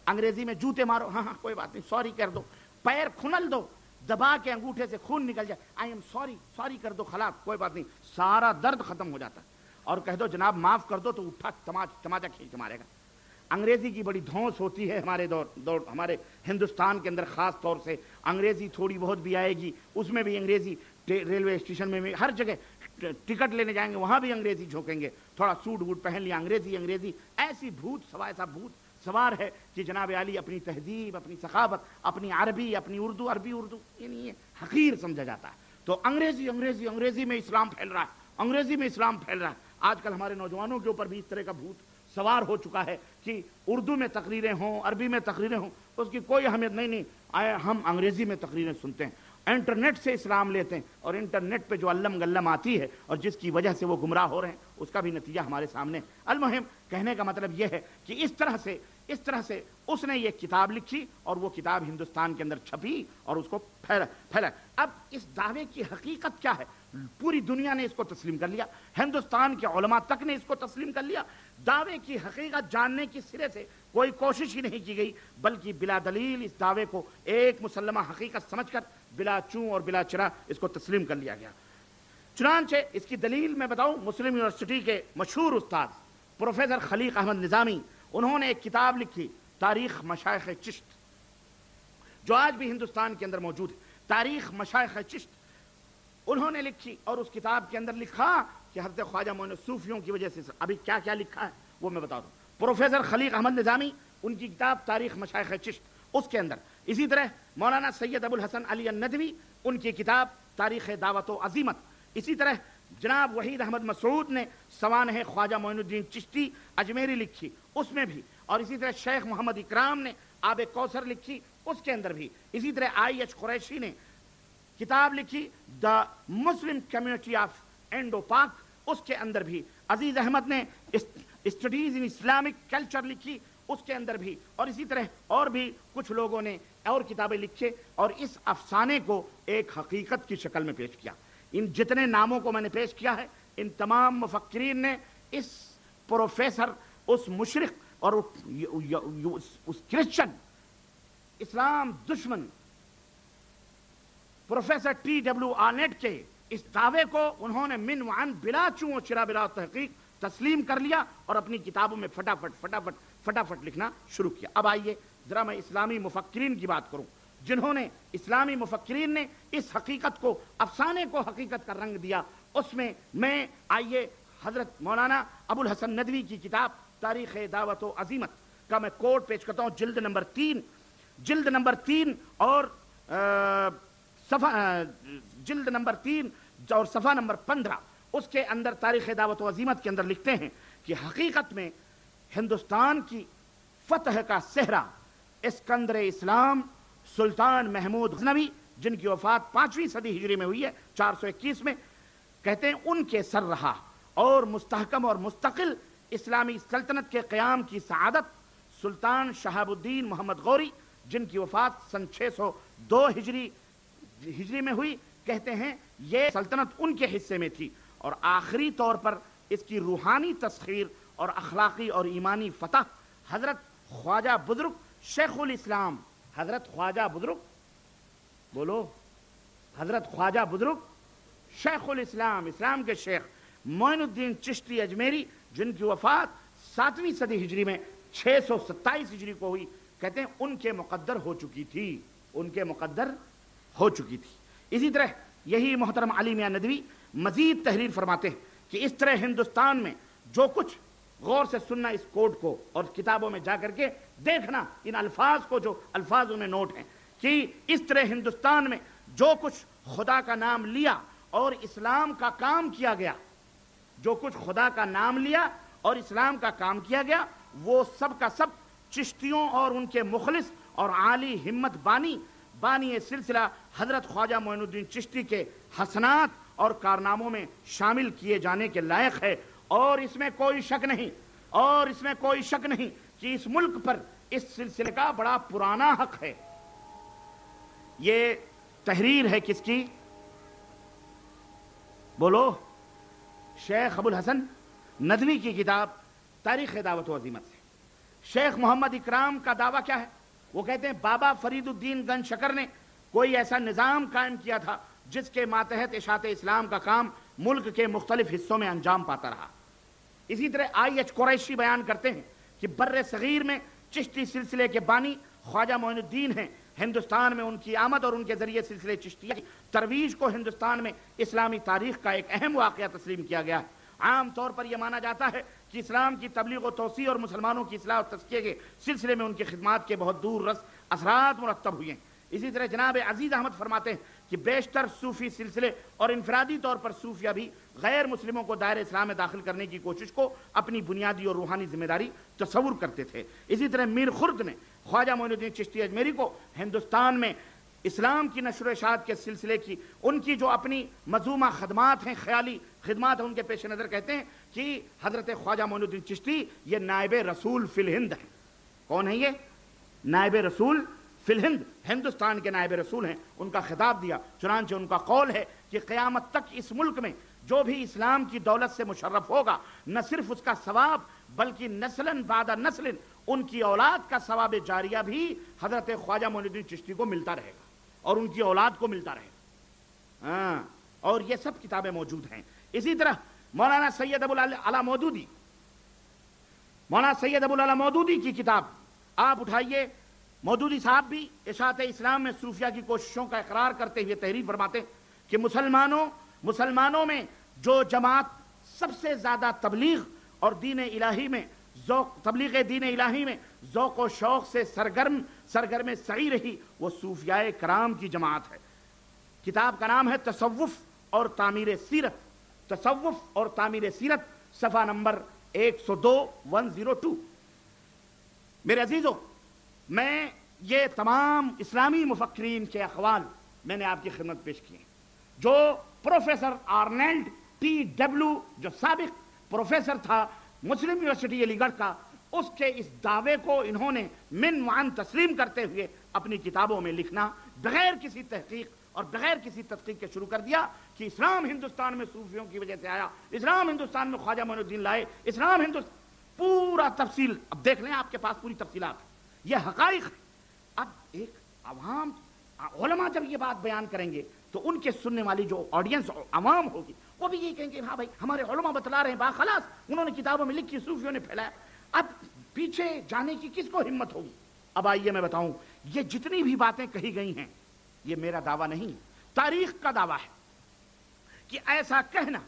انگریزی میں جوتے مارو، ہاں کوئی بات نہیں، سوری کر دو، پیر کھنل دو، دبا کے انگوٹھے سے خون نکل جائے، آئی ایم سوری کر دو، خلاص کوئی بات نہیں، سارا درد ختم ہو جاتا ہے۔ اور کہہ دو جناب معاف کر دو تو اٹھا تماچا کھینچ کے مارے گا۔ انگریزی کی بڑی دھونس ہوتی ہے ہمارے ہندوستان کے اندر، خاص طور سے انگریزی تھوڑی بہت بھی آئے گی، اس میں بھی انگریزی، ریلوے اسٹیشن میں بھی ہر جگہ ٹکٹ لینے جائیں گے وہاں بھی انگریزی جھونکیں گے، تھوڑا سوٹ ووٹ پہن لیا انگریزی، ایسی ایسا بھوت سوار ہے کہ جناب علی اپنی تہذیب، اپنی ثقافت، اپنی عربی، اپنی اردو یعنی حقیر سمجھا جاتا ہے۔ تو انگریزی میں اسلام پھیل رہا ہے، انگریزی میں اسلام پھیل رہا ہے۔ آج کل ہمارے نوجوانوں کے اوپر بھی اس طرح کا بھوت سوار ہو چکا ہے کہ اردو میں تقریریں ہوں، عربی میں تقریریں ہوں، اس کی کوئی اہمیت نہیں، ہم انگریزی میں تقریریں سنتے ہیں، انٹرنیٹ سے اسلام لیتے ہیں، اور انٹرنیٹ پہ جو علم گلم آتی ہے اور جس کی وجہ سے وہ گمراہ ہو رہے ہیں، اس کا بھی نتیجہ ہمارے سامنے۔ المہم کہنے کا مطلب یہ ہے کہ اس طرح سے اس نے یہ کتاب لکھی، اور وہ کتاب ہندوستان کے اندر چھپی اور اس کو پھیلا۔ اب اس دعوے کی حقیقت کیا ہے؟ پوری دنیا نے اس کو تسلیم کر لیا، ہندوستان کے علماء تک نے اس کو تسلیم کر لیا۔ دعوے کی حقیقت جاننے کی سرے سے کوئی کوشش ہی نہیں کی گئی، بلکہ بلا دلیل اس دعوے کو ایک مسلمہ حقیقت سمجھ کر بلا چوں اور بلا چرا اس کو تسلیم کر لیا گیا۔ چنانچہ اس کی دلیل میں بتاؤں، مسلم یونیورسٹی کے مشہور استاد پروفیسر خلیق احمد نظامی، انہوں نے ایک کتاب لکھی تاریخ مشائخ چشت، جو آج بھی ہندوستان کے اندر موجود ہے، تاریخ مشائخ چشت انہوں نے لکھی، اور اس کتاب کے اندر لکھا کہ حضرت خواجہ معین صوفیوں کی وجہ سے ابھی کیا کیا لکھا ہے وہ میں بتا دوں۔ پروفیسر خلیق احمد نظامی، ان کی کتاب تاریخ مشائخ چشت، اس کے اندر اسی طرح مولانا سید ابو الحسن علی الندوی، ان کی کتاب تاریخ دعوت و عظیمت، اسی طرح جناب وحید احمد مسعود نے سوانح خواجہ معین الدین چشتی اجمیری لکھی، اس میں بھی، اور اسی طرح شیخ محمد اکرام نے آب کوثر لکھی، اس کے اندر بھی، اسی طرح آئی ایچ قریشی نے کتاب لکھی دا مسلم کمیونٹی آف انڈو پاک، اس کے اندر بھی، عزیز احمد نے اسٹڈیز ان اسلامک کلچر لکھی، اس کے اندر بھی، اور اسی طرح اور بھی کچھ لوگوں نے اور کتابیں لکھے، اور اس افسانے کو ایک حقیقت کی شکل میں پیش کیا۔ ان جتنے ناموں کو میں نے پیش کیا ہے، ان تمام مفکرین نے اس پروفیسر، اس مشرق اور اس کرسچن اسلام دشمن پروفیسر ٹی ڈبلو آرنلڈ کے اس دعوے کو انہوں نے من وعن بلا چوں و چرا بلا تحقیق تسلیم کر لیا، اور اپنی کتابوں میں فٹافٹ لکھنا شروع کیا۔ اب آئیے ذرا میں اسلامی مفکرین کی بات کروں، جنہوں نے اسلامی مفکرین نے اس حقیقت کو، افسانے کو حقیقت کا رنگ دیا۔ اس میں آئیے حضرت مولانا ابو الحسن ندوی کی کتاب تاریخ دعوت و عظیمت کا میں کوٹ پیش کرتا ہوں، جلد نمبر 3 اور جلد نمبر 3 اور صفحہ نمبر 15 اس کے اندر تاریخ دعوت و عزیمت کے اندر لکھتے ہیں کہ حقیقت میں ہندوستان کی فتح کا صحرا اسکندر اسلام سلطان محمود غزنوی، جن کی وفات 5ویں صدی ہجری میں ہوئی ہے 421 میں، کہتے ہیں ان کے سر رہا، اور مستحکم اور مستقل اسلامی سلطنت کے قیام کی سعادت سلطان شہاب الدین محمد غوری، جن کی وفات سن 602 ہجری میں ہوئی، کہتے ہیں یہ سلطنت ان کے حصے میں تھی، اور آخری طور پر اس کی روحانی تسخیر اور اخلاقی اور ایمانی فتح حضرت خواجہ بزرگ شیخ الاسلام، حضرت خواجہ بزرگ، بولو، حضرت خواجہ بزرگ شیخ الاسلام، اسلام کے شیخ معین الدین چشتی اجمیری، جن کی وفات 7ویں صدی ہجری میں 627 ہجری کو ہوئی، کہتے ہیں ان کے مقدر ہو چکی تھی، ان کے مقدر ہو چکی تھی۔ اسی طرح یہی محترم علی میاں ندوی مزید تحریر فرماتے ہیں کہ اس طرح ہندوستان میں جو کچھ، غور سے سننا اس کوڈ کو اور کتابوں میں جا کر کے دیکھنا ان الفاظ کو، جو الفاظ ان میں نوٹ ہیں، کہ اس طرح ہندوستان میں جو کچھ خدا کا نام لیا اور اسلام کا کام کیا گیا، جو کچھ خدا کا نام لیا اور اسلام کا کام کیا گیا، وہ سب کا سب چشتیوں اور ان کے مخلص اور عالی ہمت بانی سلسلہ حضرت خواجہ معین الدین چشتی کے حسنات اور کارناموں میں شامل کیے جانے کے لائق ہے، اور اس میں کوئی شک نہیں کہ اس ملک پر اس سلسلے کا بڑا پرانا حق ہے۔ یہ تحریر ہے کس کی؟ بولو، شیخ ابو الحسن ندوی کی کتاب تاریخ دعوت و عزیمت سے۔ شیخ محمد اکرام کا دعویٰ کیا ہے؟ وہ کہتے ہیں بابا فرید الدین گنج شکر نے کوئی ایسا نظام قائم کیا تھا جس کے ماتحت اشاعت اسلام کا کام ملک کے مختلف حصوں میں انجام پاتا رہا۔ اسی طرح IH قریشی بیان کرتے ہیں کہ بر صغیر میں چشتی سلسلے کے بانی خواجہ معین الدین ہیں، ہندوستان میں ان کی آمد اور ان کے ذریعے سلسلے چشتیہ کی ترویج کو ہندوستان میں اسلامی تاریخ کا ایک اہم واقعہ تسلیم کیا گیا ہے۔ عام طور پر یہ مانا جاتا ہے کہ اسلام کی تبلیغ و توسیع اور مسلمانوں کی اصلاح و تزکیے کے سلسلے میں ان کی خدمات کے بہت دور رس اثرات مرتب ہوئے ہیں۔ اسی طرح جناب عزیز احمد فرماتے ہیں کہ بیشتر صوفی سلسلے اور انفرادی طور پر صوفیہ بھی غیر مسلموں کو دائرہ اسلام میں داخل کرنے کی کوشش کو اپنی بنیادی اور روحانی ذمہ داری تصور کرتے تھے۔ اسی طرح میر خرد نے خواجہ معین الدین چشتی اجمیری کو ہندوستان میں اسلام کی نشر و اشاعت کے سلسلے کی ان کی جو اپنی مذمومہ خدمات ہیں، خیالی خدمات ہیں، ان کے پیش نظر کہتے ہیں کہ حضرت خواجہ معین الدین چشتی یہ نائب رسول فی الہند ہیں۔ کون ہے یہ؟ نائب رسول فی الہند، ہندوستان کے نائب رسول ہیں، ان کا خطاب دیا۔ چنانچہ ان کا قول ہے کہ قیامت تک اس ملک میں جو بھی اسلام کی دولت سے مشرف ہوگا، نہ صرف اس کا ثواب بلکہ نسلاً بعد نسل ان کی اولاد کا ثواب جاریہ بھی حضرت خواجہ معین الدین چشتی کو ملتا رہے گا اور ان کی اولاد کو ملتا رہے گا۔ اور یہ سب کتابیں موجود ہیں۔ اسی طرح مولانا سید ابو العلا مودودی کی کتاب آپ اٹھائیے۔ مودودی صاحب بھی اشاعت اسلام میں صوفیہ کی کوششوں کا اقرار کرتے ہوئے تحریر فرماتے ہیں کہ مسلمانوں میں جو جماعت سب سے زیادہ تبلیغ دین الہی میں ذوق و شوق سے سرگرم سعی رہی، وہ صوفیاء کرام کی جماعت ہے۔ کتاب کا نام ہے تصوف اور تعمیر سیرت، صفحہ نمبر 102 میرے عزیزوں، میں یہ تمام اسلامی مفکرین کے اقوال میں نے آپ کی خدمت پیش کیے ہیں۔ جو پروفیسر آرنلڈ ٹی ڈبلو جو سابق پروفیسر تھا مسلم یونیورسٹی علی گڑھ کا، اس کے اس دعوے کو انہوں نے من وعن تسلیم کرتے ہوئے اپنی کتابوں میں لکھنا بغیر کسی تحقیق اور بغیر کسی تدقیق کے شروع کر دیا کہ اسلام ہندوستان میں صوفیوں کی وجہ سے آیا، اسلام ہندوستان میں خواجہ معین الدین لائے، اسلام ہندوستان، پورا تفصیل اب دیکھ لیں، آپ کے پاس پوری تفصیلات ہیں، یہ حقائق ہے۔ اب ایک عوام علماء جب یہ بات بیان کریں گے تو ان کے سننے والی جو آڈینس عوام ہوگی وہ بھی یہ کہیں گے ہاں بھائی ہمارے علماء بتلا رہے ہیں، باخلاص انہوں نے کتابوں میں لکھی، صوفیوں نے پھیلایا، اب پیچھے جانے کی کس کو ہمت ہوگی؟ اب آئیے میں بتاؤں، یہ جتنی بھی باتیں کہی گئی ہیں یہ میرا دعویٰ نہیں، تاریخ کا دعویٰ ہے کہ ایسا کہنا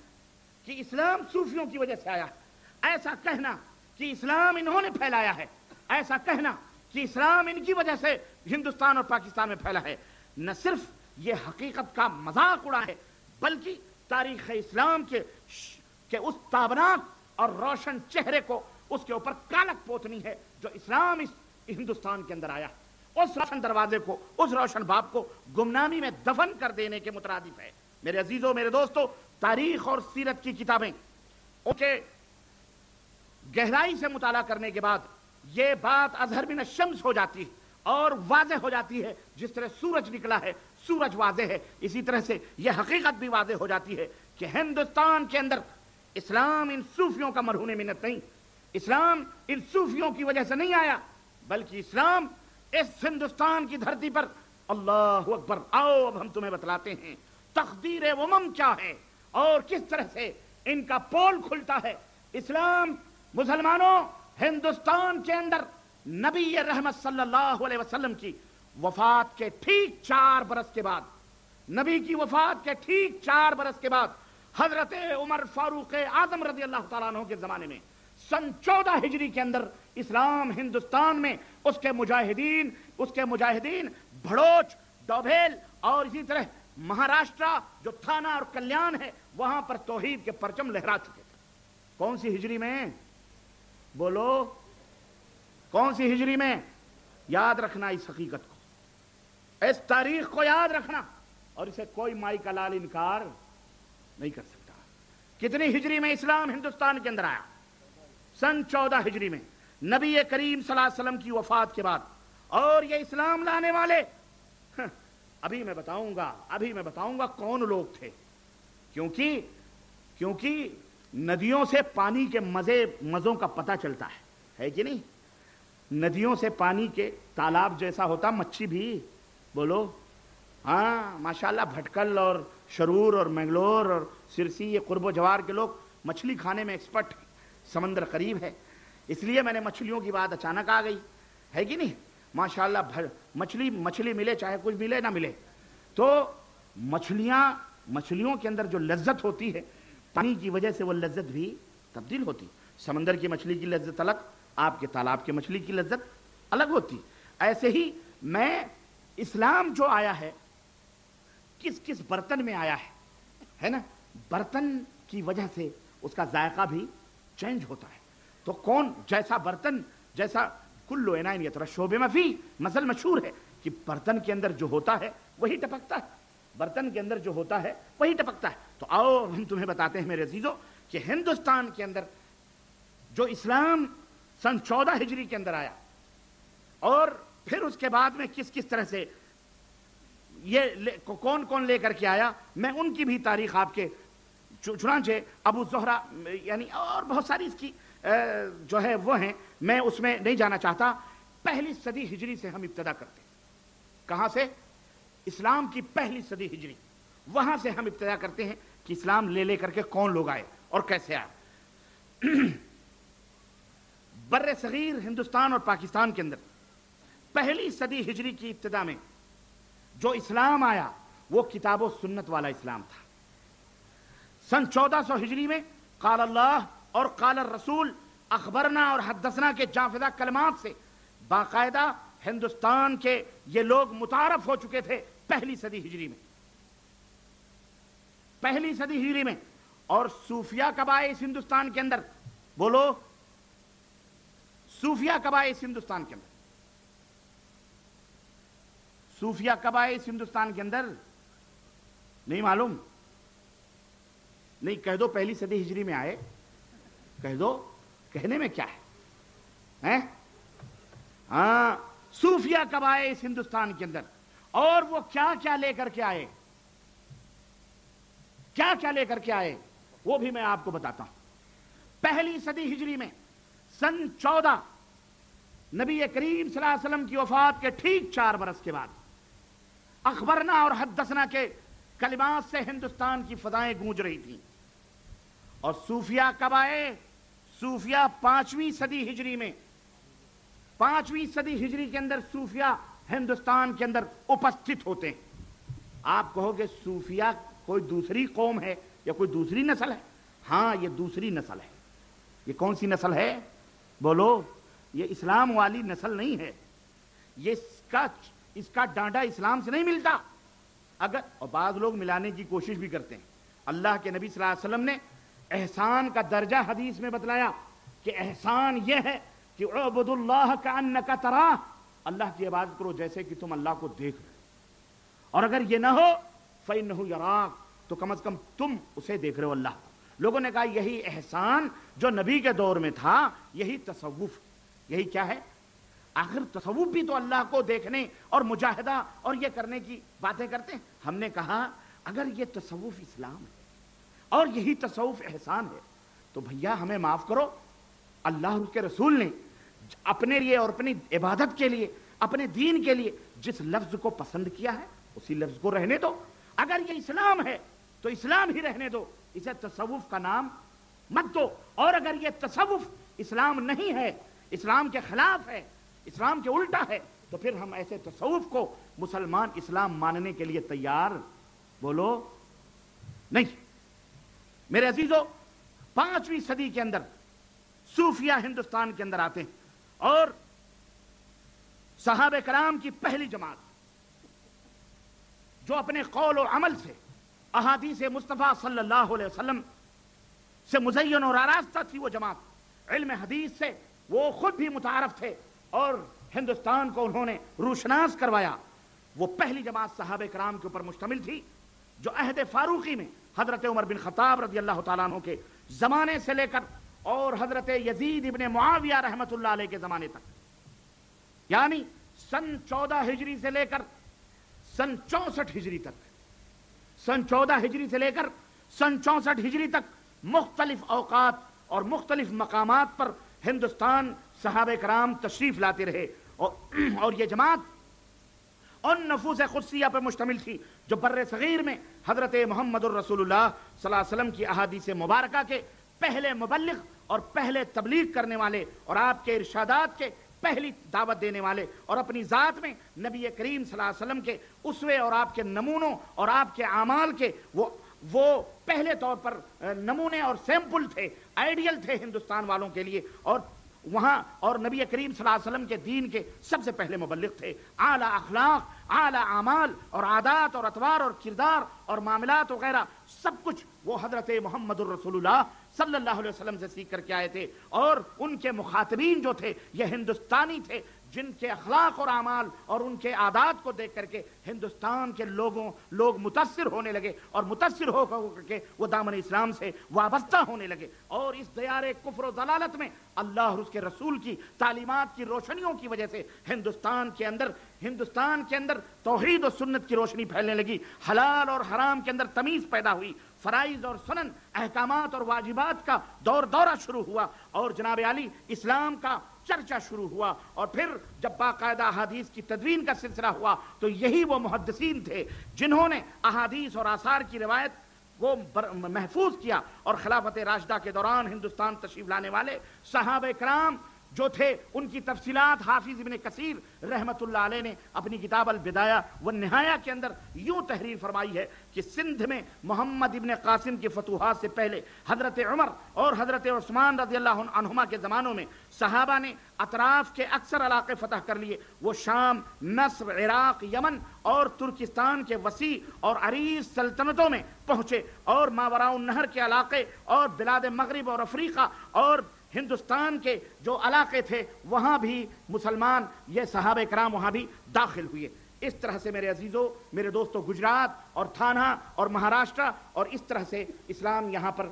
کہ اسلام صوفیوں کی وجہ سے آیا ہے، ایسا کہنا کہ اسلام انہوں نے پھیلایا ہے، ایسا کہنا کہ اسلام ان کی وجہ سے ہندوستان اور پاکستان میں پھیلا ہے، نہ صرف یہ حقیقت کا مذاق اڑا ہے بلکہ تاریخ اسلام کے اس تابناک اور روشن چہرے کو، اس کے اوپر کالک پوتنی ہے جو اسلام اس ہندوستان کے اندر آیا، اس روشن دروازے کو، اس روشن باب کو گمنامی میں دفن کر دینے کے مترادف ہے۔ میرے عزیزوں، میرے دوستوں، تاریخ اور سیرت کی کتابیں ان کے گہرائی سے مطالعہ کرنے کے بعد یہ بات اظہر من الشمس ہو جاتی ہے اور واضح ہو جاتی ہے۔ جس طرح سورج نکلا ہے، سورج واضح ہے، اسی طرح سے یہ حقیقت بھی واضح ہو جاتی ہے کہ ہندوستان کے اندر اسلام ان صوفیوں کا مرہون منت نہیں، اسلام ان صوفیوں کی وجہ سے نہیں آیا، بلکہ اسلام اس ہندوستان کی دھرتی پر، اللہ اکبر، آؤ اب ہم تمہیں بتلاتے ہیں تقدیر امم کیا ہے اور کس طرح سے ان کا پول کھلتا ہے۔ اسلام، مسلمانوں، ہندوستان کے اندر نبی رحمت صلی اللہ علیہ وسلم کی وفات کے ٹھیک 4 برس کے بعد، نبی کی وفات کے ٹھیک 4 برس کے بعد حضرت عمر فاروق اعظم رضی اللہ تعالیٰ عنہ کے زمانے میں سن 14 ہجری کے اندر اسلام ہندوستان میں اس کے مجاہدین بھڑوچ، ڈوبھیل اور اسی طرح مہاراشٹرا جو تھانہ اور کلیان ہے وہاں پر توحید کے پرچم لہرا چکے تھے۔ کون سی ہجری میں؟ بولو، کون سی ہجری میں؟ یاد رکھنا اس حقیقت کو، اس تاریخ کو یاد رکھنا، اور اسے کوئی مائی کا لال انکار نہیں کر سکتا۔ کتنی ہجری میں اسلام ہندوستان کے اندر آیا؟ سن 14 ہجری میں، نبی کریم صلی اللہ علیہ وسلم کی وفات کے بعد۔ اور یہ اسلام لانے والے ابھی میں بتاؤں گا کون لوگ تھے، کیونکہ ندیوں سے پانی کے مزوں کا پتہ چلتا ہے کہ نہیں؟ ندیوں سے پانی کے تالاب جیسا ہوتا مچھی بھی، بولو ہاں ماشاءاللہ۔ بھٹکل اور شرور اور منگلور اور سرسی، یہ قرب و جوار کے لوگ مچھلی کھانے میں ایکسپرٹ ہیں، سمندر قریب ہے، اس لیے میں نے مچھلیوں کی بات اچانک آ گئی، ہے کہ نہیں؟ ماشاءاللہ مچھلی ملے چاہے کچھ ملے نہ ملے، تو مچھلیوں کے اندر جو لذت ہوتی ہے پانی کی وجہ سے وہ لذت بھی تبدیل ہوتی۔ سمندر کی مچھلی کی لذت الگ، آپ کے تالاب کے مچھلی کی لذت الگ ہوتی۔ ایسے ہی میں اسلام جو آیا ہے کس برتن میں آیا ہے نا، برتن کی وجہ سے اس کا ذائقہ بھی چینج ہوتا ہے۔ تو کون جیسا برتن، جیسا کلو انائن یترشح بما فیہ، مثل مشہور ہے کہ برتن کے اندر جو ہوتا ہے وہی ٹپکتا ہے، برتن کے اندر جو ہوتا ہے وہی ٹپکتا ہے۔ تو آؤ ہم تمہیں بتاتے ہیں میرے عزیزوں کہ ہندوستان کے اندر جو اسلام سن 14 ہجری کے اندر آیا اور پھر اس کے بعد میں کس طرح سے یہ کون لے کر کے آیا، میں ان کی بھی تاریخ آپ کے، چنانچہ ابو زہرہ یعنی اور بہت ساری اس کی جو ہے وہ ہیں، میں اس میں نہیں جانا چاہتا۔ 1 صدی ہجری سے ہم ابتدا کرتے ہیں۔ کہاں سے؟ اسلام کی 1 صدی ہجری، وہاں سے ہم ابتدا کرتے ہیں کہ اسلام لے کر کے کون لوگ آئے اور کیسے آئے۔ بر صغیر ہندوستان اور پاکستان کے اندر 1 صدی ہجری کی ابتدا میں جو اسلام آیا وہ کتاب و سنت والا اسلام تھا۔ سن 1400 ہجری میں قال اللہ اور قال الرسول، اخبرنا اور حدثنا کے جافدہ کلمات سے باقاعدہ ہندوستان کے یہ لوگ متعارف ہو چکے تھے 1 صدی ہجری میں، 1 صدی ہجری میں۔ اور صوفیہ کب آئے اس ہندوستان کے اندر؟ بولو، صوفیہ کب آئے اس ہندوستان کے اندر؟ صوفیہ کب آئے اس ہندوستان کے اندر؟ نہیں معلوم؟ نہیں کہہ دو 1 صدی ہجری میں آئے، کہہ دو، کہنے میں کیا ہے؟ ہاں، صوفیہ کب آئے اس ہندوستان کے اندر اور وہ کیا لے کر کے آئے، کیا لے کر کے آئے وہ بھی میں آپ کو بتاتا ہوں۔ 1 صدی ہجری میں سن 14 نبی کریم صلی اللہ علیہ وسلم کی وفات کے ٹھیک 4 برس کے بعد اخبرنا اور حدثنا کے کلمات سے ہندوستان کی فضائیں گونج رہی تھیں۔ اور صوفیہ کب آئے؟ صوفیہ 5ویں صدی ہجری میں، 5ویں صدی ہجری کے اندر صوفیہ ہندوستان کے اندر اپستھت ہوتے ہیں۔ آپ کہو گے صوفیہ کوئی دوسری قوم ہے یا کوئی دوسری نسل ہے؟ ہاں، یہ دوسری نسل ہے۔ یہ کون سی نسل ہے؟ بولو، یہ اسلام والی نسل نہیں ہے، یہ اس کا ڈانڈا اسلام سے نہیں ملتا۔ اگر اور بعض لوگ ملانے کی کوشش بھی کرتے ہیں، اللہ کے نبی صلی اللہ علیہ وسلم نے احسان کا درجہ حدیث میں بتلایا کہ احسان یہ ہے کہ اعبد اللہ کأنک تراہ، اللہ کی عبادت کرو جیسے کہ تم اللہ کو دیکھ رہے ہو، اور اگر یہ نہ ہو فإنہ یراک، تو کم از کم تم اسے دیکھ رہے ہو اللہ کو۔ لوگوں نے کہا یہی احسان جو نبی کے دور میں تھا، یہی تصوف، یہی کیا ہے؟ آخر تصوف بھی تو اللہ کو دیکھنے اور مجاہدہ اور یہ کرنے کی باتیں کرتے ہیں۔ ہم نے کہا اگر یہ تصوف اسلام ہے اور یہی تصوف احسان ہے تو بھیا ہمیں معاف کرو، اللہ اور اس کے رسول نے اپنے لیے اور اپنی عبادت کے لیے، اپنے دین کے لیے جس لفظ کو پسند کیا ہے اسی لفظ کو رہنے دو۔ اگر یہ اسلام ہے تو اسلام ہی رہنے دو، اسے تصوف کا نام مت دو۔ اور اگر یہ تصوف اسلام نہیں ہے، اسلام کے خلاف ہے، اسلام کے الٹا ہے، تو پھر ہم ایسے تصوف کو مسلمان اسلام ماننے کے لیے تیار بولو نہیں۔ میرے عزیزو، 5ویں صدی کے اندر صوفیہ ہندوستان کے اندر آتے ہیں اور صحابہ کرام کی پہلی جماعت جو اپنے قول و عمل سے احادیث مصطفیٰ صلی اللہ علیہ وسلم سے مزین اور آراستہ تھی، وہ جماعت علم حدیث سے وہ خود بھی متعارف تھے اور ہندوستان کو انہوں نے روشناس کروایا۔ وہ پہلی جماعت صحابہ کرام کے اوپر مشتمل تھی جو عہد فاروقی میں حضرت عمر بن خطاب رضی اللہ تعالیٰ عنہ کے زمانے سے لے کر اور حضرت یزید ابن معاویہ رحمۃ اللہ علیہ کے زمانے تک، یعنی سن 14 ہجری سے لے کر سن 64 ہجری تک، سن 14 ہجری سے لے کر سن 64 ہجری تک مختلف اوقات اور مختلف مقامات پر ہندوستان صحابہ کرام تشریف لاتے رہے، اور یہ جماعت ان نفوس قدسیہ پر مشتمل تھی جو بر صغیر میں حضرت محمد الرسول اللہ صلی اللہ علیہ وسلم کی احادیث مبارکہ کے پہلے مبلغ اور پہلے تبلیغ کرنے والے اور آپ کے ارشادات کے پہلی دعوت دینے والے، اور اپنی ذات میں نبی کریم صلی اللہ علیہ وسلم کے اسوے اور آپ کے نمونوں اور آپ کے اعمال کے وہ پہلے طور پر نمونے اور سیمپل تھے، آئیڈیل تھے ہندوستان والوں کے لیے، اور نبی کریم صلی اللہ علیہ وسلم کے دین کے سب سے پہلے مبلغ تھے۔ اعلیٰ اخلاق، اعلیٰ اعمال اور عادات اور اطوار اور کردار اور معاملات وغیرہ سب کچھ وہ حضرت محمد الرسول اللہ صلی اللہ علیہ وسلم سے سیکھ کر کے آئے تھے، اور ان کے مخاطبین جو تھے یہ ہندوستانی تھے جن کے اخلاق اور اعمال اور ان کے عادات کو دیکھ کر کے ہندوستان کے لوگ متاثر ہونے لگے، اور متاثر ہو کر کے وہ دامن اسلام سے وابستہ ہونے لگے، اور اس دیار کفر و ضلالت میں اللہ اور اس کے رسول کی تعلیمات کی روشنیوں کی وجہ سے ہندوستان کے اندر توحید و سنت کی روشنی پھیلنے لگی، حلال اور حرام کے اندر تمیز پیدا ہوئی، فرائض اور سنن، احکامات اور واجبات کا دورہ شروع ہوا، اور جناب علی اسلام کا چرچا شروع ہوا، اور پھر جب باقاعدہ احادیث کی تدوین کا سلسلہ ہوا تو یہی وہ محدثین تھے جنہوں نے احادیث اور آثار کی روایت وہ محفوظ کیا، اور خلافت راشدہ کے دوران ہندوستان تشریف لانے والے صحابہ کرام جو تھے ان کی تفصیلات حافظ ابن کثیر رحمت اللہ علیہ نے اپنی کتاب البدایہ والنہایہ کے اندر یوں تحریر فرمائی ہے کہ سندھ میں محمد ابن قاسم کی فتوحات سے پہلے حضرت عمر اور حضرت عثمان رضی اللہ عنہما کے زمانوں میں صحابہ نے اطراف کے اکثر علاقے فتح کر لیے، وہ شام، مصر، عراق، یمن اور ترکستان کے وسیع اور عریض سلطنتوں میں پہنچے، اور ماوراء النہر کے علاقے اور بلاد مغرب اور افریقہ اور ہندوستان کے جو علاقے تھے وہاں بھی مسلمان، یہ صحابہ کرام وہاں بھی داخل ہوئے۔ اس طرح سے میرے عزیزو، میرے دوستو، گجرات اور تھانہ اور مہاراشٹر اور اس طرح سے اسلام یہاں پر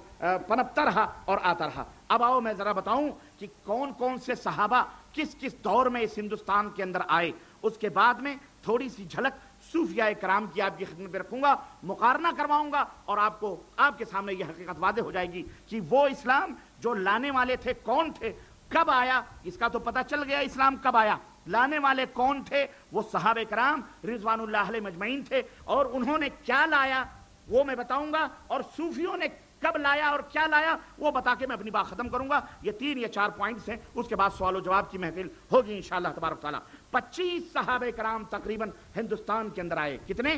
پنپتا رہا اور آتا رہا۔ اب آؤ میں ذرا بتاؤں کہ کون کون سے صحابہ کس کس دور میں اس ہندوستان کے اندر آئے، اس کے بعد میں تھوڑی سی جھلک صوفیہ کرام کی آپ کی خدمت میں رکھوں گا، مقارنہ کرواؤں گا، اور آپ کے سامنے یہ حقیقت واضح ہو جائے گی کہ وہ اسلام جو لانے والے تھے کون تھے، کب آیا، اس کا تو پتہ چل گیا اسلام کب آیا، لانے والے کون تھے، وہ صحابہ کرام رضوان اللہ علیہ مجمعین تھے، اور انہوں نے کیا لایا وہ میں بتاؤں گا، اور صوفیوں نے کب لایا اور کیا لایا وہ بتا کے میں اپنی بات ختم کروں گا۔ یہ 3 یا 4 پوائنٹس ہیں، اس کے بعد سوال و جواب کی محفل ہوگی انشاءاللہ تبارک تعالیٰ۔ 25 صحابہ کرام تقریباً ہندوستان کے اندر آئے، کتنے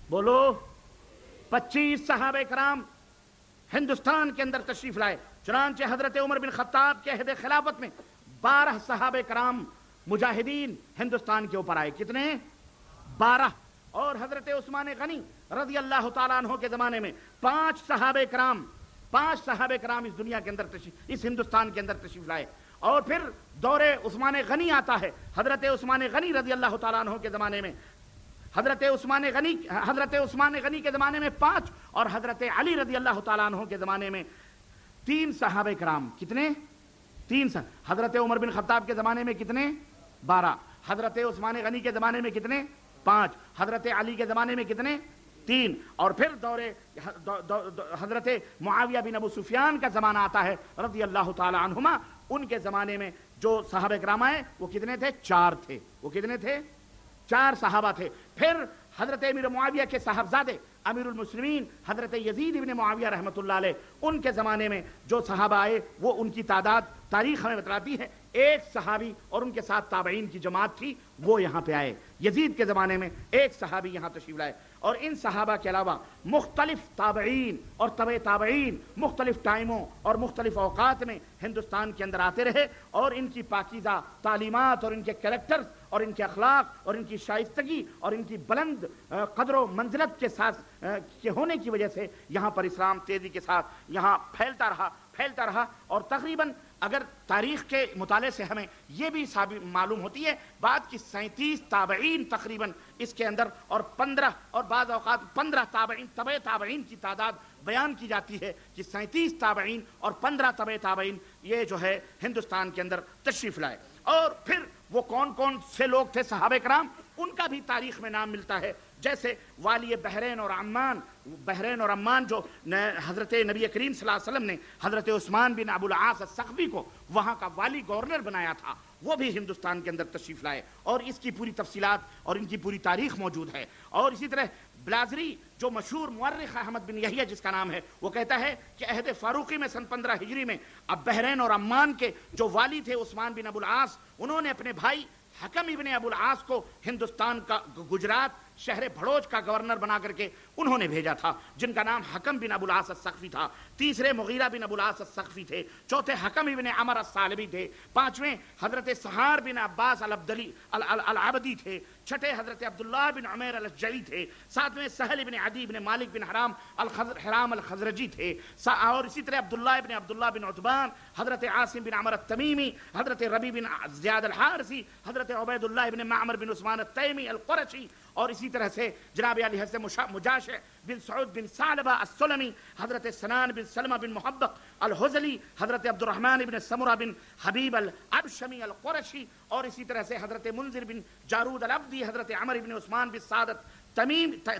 بولو؟ 25 صحابہ کرام ہندوستان کے اندر تشریف لائے۔ چنانچہ حضرت عمر بن خطاب کے عہد خلافت میں 12 صحابہ کرام مجاہدین ہندوستان کے اوپر آئے، کتنے؟ 12۔ اور حضرت عثمان غنی رضی اللہ تعالیٰ عنہ کے زمانے میں 5 صحابہ کرام اس دنیا کے اندر اس ہندوستان کے اندر تشریف لائے. اور پھر دور عثمان غنی آتا ہے. حضرت عثمان غنی رضی اللہ تعالیٰ عنہ کے زمانے میں حضرت عثمان غنی کے زمانے میں 5 اور حضرت علی رضی اللہ تعالیٰ عنہ کے زمانے میں 3 صحابہ کرام. کتنے؟ 3. حضرت عمر بن خطاب کے زمانے میں کتنے؟ 12. حضرت عثمان غنی کے زمانے میں کتنے؟ 5. حضرت علی کے زمانے میں کتنے؟ 3. اور پھر حضرت معاویہ بن ابو سفیان کا زمانہ آتا ہے رضی اللہ تعالی عنہما. ان کے زمانے میں جو صحابہ کرام آئے وہ کتنے تھے؟ 4 تھے. وہ کتنے تھے؟ 4 صحابہ تھے. پھر حضرت امیر معاویہ کے صاحبزادے امیر المسلمین حضرت یزید ابن معاویہ رحمۃ اللہ علیہ، ان کے زمانے میں جو صحابہ آئے وہ ان کی تعداد تاریخ ہمیں بتلاتی ہے 1 صحابی اور ان کے ساتھ تابعین کی جماعت تھی وہ یہاں پہ آئے. یزید کے زمانے میں 1 صحابی یہاں تشریف لائے. اور ان صحابہ کے علاوہ مختلف تابعین اور تبع تابعین مختلف ٹائموں اور مختلف اوقات میں ہندوستان کے اندر آتے رہے اور ان کی پاکیزہ تعلیمات اور ان کے کریکٹر اور ان کے اخلاق اور ان کی شائستگی اور ان کی بلند قدر و منزلت کے ساتھ کے ہونے کی وجہ سے یہاں پر اسلام تیزی کے ساتھ یہاں پھیلتا رہا. اور تقریباً اگر تاریخ کے مطالعے سے ہمیں یہ بھی معلوم ہوتی ہے بعد کی 37 تابعین تقریباً اس کے اندر اور 15 اور بعض اوقات 15 تابعین تبع تابعین کی تعداد بیان کی جاتی ہے کہ 37 تابعین اور 15 تبع تابعین یہ جو ہے ہندوستان کے اندر تشریف لائے. اور پھر وہ کون سے لوگ تھے صحابہ کرام ان کا بھی تاریخ میں نام ملتا ہے. جیسے والی بحرین اور عمان جو حضرت نبی کریم صلی اللہ علیہ وسلم نے حضرت عثمان بن ابو العاص الثقفی کو وہاں کا والی گورنر بنایا تھا وہ بھی ہندوستان کے اندر تشریف لائے اور اس کی پوری تفصیلات اور ان کی پوری تاریخ موجود ہے. اور اسی طرح بلازری جو مشہور مورخ احمد بن یحییٰ جس کا نام ہے وہ کہتا ہے کہ عہد فاروقی میں سن 15 ہجری میں اب بحرین اور عمان کے جو والی تھے عثمان بن ابو العاص انہوں نے اپنے بھائی حکم ابن ابو العاص کو ہندوستان کا گجرات شہر بھڑوچ کا گورنر بنا کر کے انہوں نے بھیجا تھا جن کا نام حکم بن ابو العاص الثقفی تھا. 3 مغیرہ بن ابو العاص الثقفی تھے. 4 حکم ابن عمر الثعلبی تھے. 5 حضرت سہار بن عباس العبدی تھے. 6 حضرت عبداللہ بن عمیر الاشجعی تھے. 7 سہل بن عدی بن مالک بن حرام الخزرجی تھے. اور اسی طرح عبداللہ بن عتبان حضرت عاصم بن عمر التمیمی حضرت ربی بن زیاد الحارثی حضرت عبید اللہ بن معمر بن عثمان التیمی القرشی اور اسی طرح سے جناب علی حضرت مجاشع بن سعود بن ثعلبہ السلمی حضرت سنان بن سلمہ بن محبق الحزلی حضرت عبد الرحمن بن سمرہ بن حبیب الابشمی القرشی اور اسی طرح سے حضرت منذر بن جارود العبدی حضرت عمر بن عثمان بن سعادت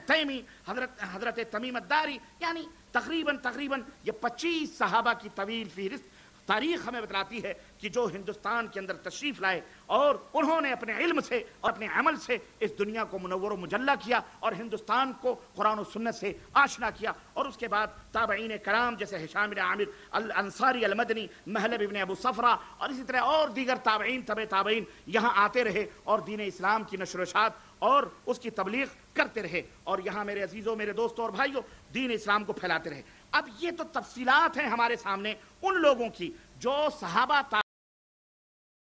تیمی حضرت تمیم الداری. یعنی تقریباً یہ 25 صحابہ کی طویل فہرست تاریخ ہمیں بتلاتی ہے کہ جو ہندوستان کے اندر تشریف لائے اور انہوں نے اپنے علم سے اور اپنے عمل سے اس دنیا کو منور و مجلہ کیا اور ہندوستان کو قرآن و سنت سے آشنا کیا. اور اس کے بعد تابعین کرام جیسے ہشام بن عامر الانصاری المدنی محلب ابن ابو صفرہ اور اسی طرح اور دیگر تابعین تبع تابعین یہاں آتے رہے اور دین اسلام کی نشر و اشاعت اور اس کی تبلیغ کرتے رہے اور یہاں میرے عزیزوں میرے دوستوں اور بھائیوں دین اسلام کو پھیلاتے رہے. اب یہ تو تفصیلات ہیں ہمارے سامنے ان لوگوں کی جو صحابہ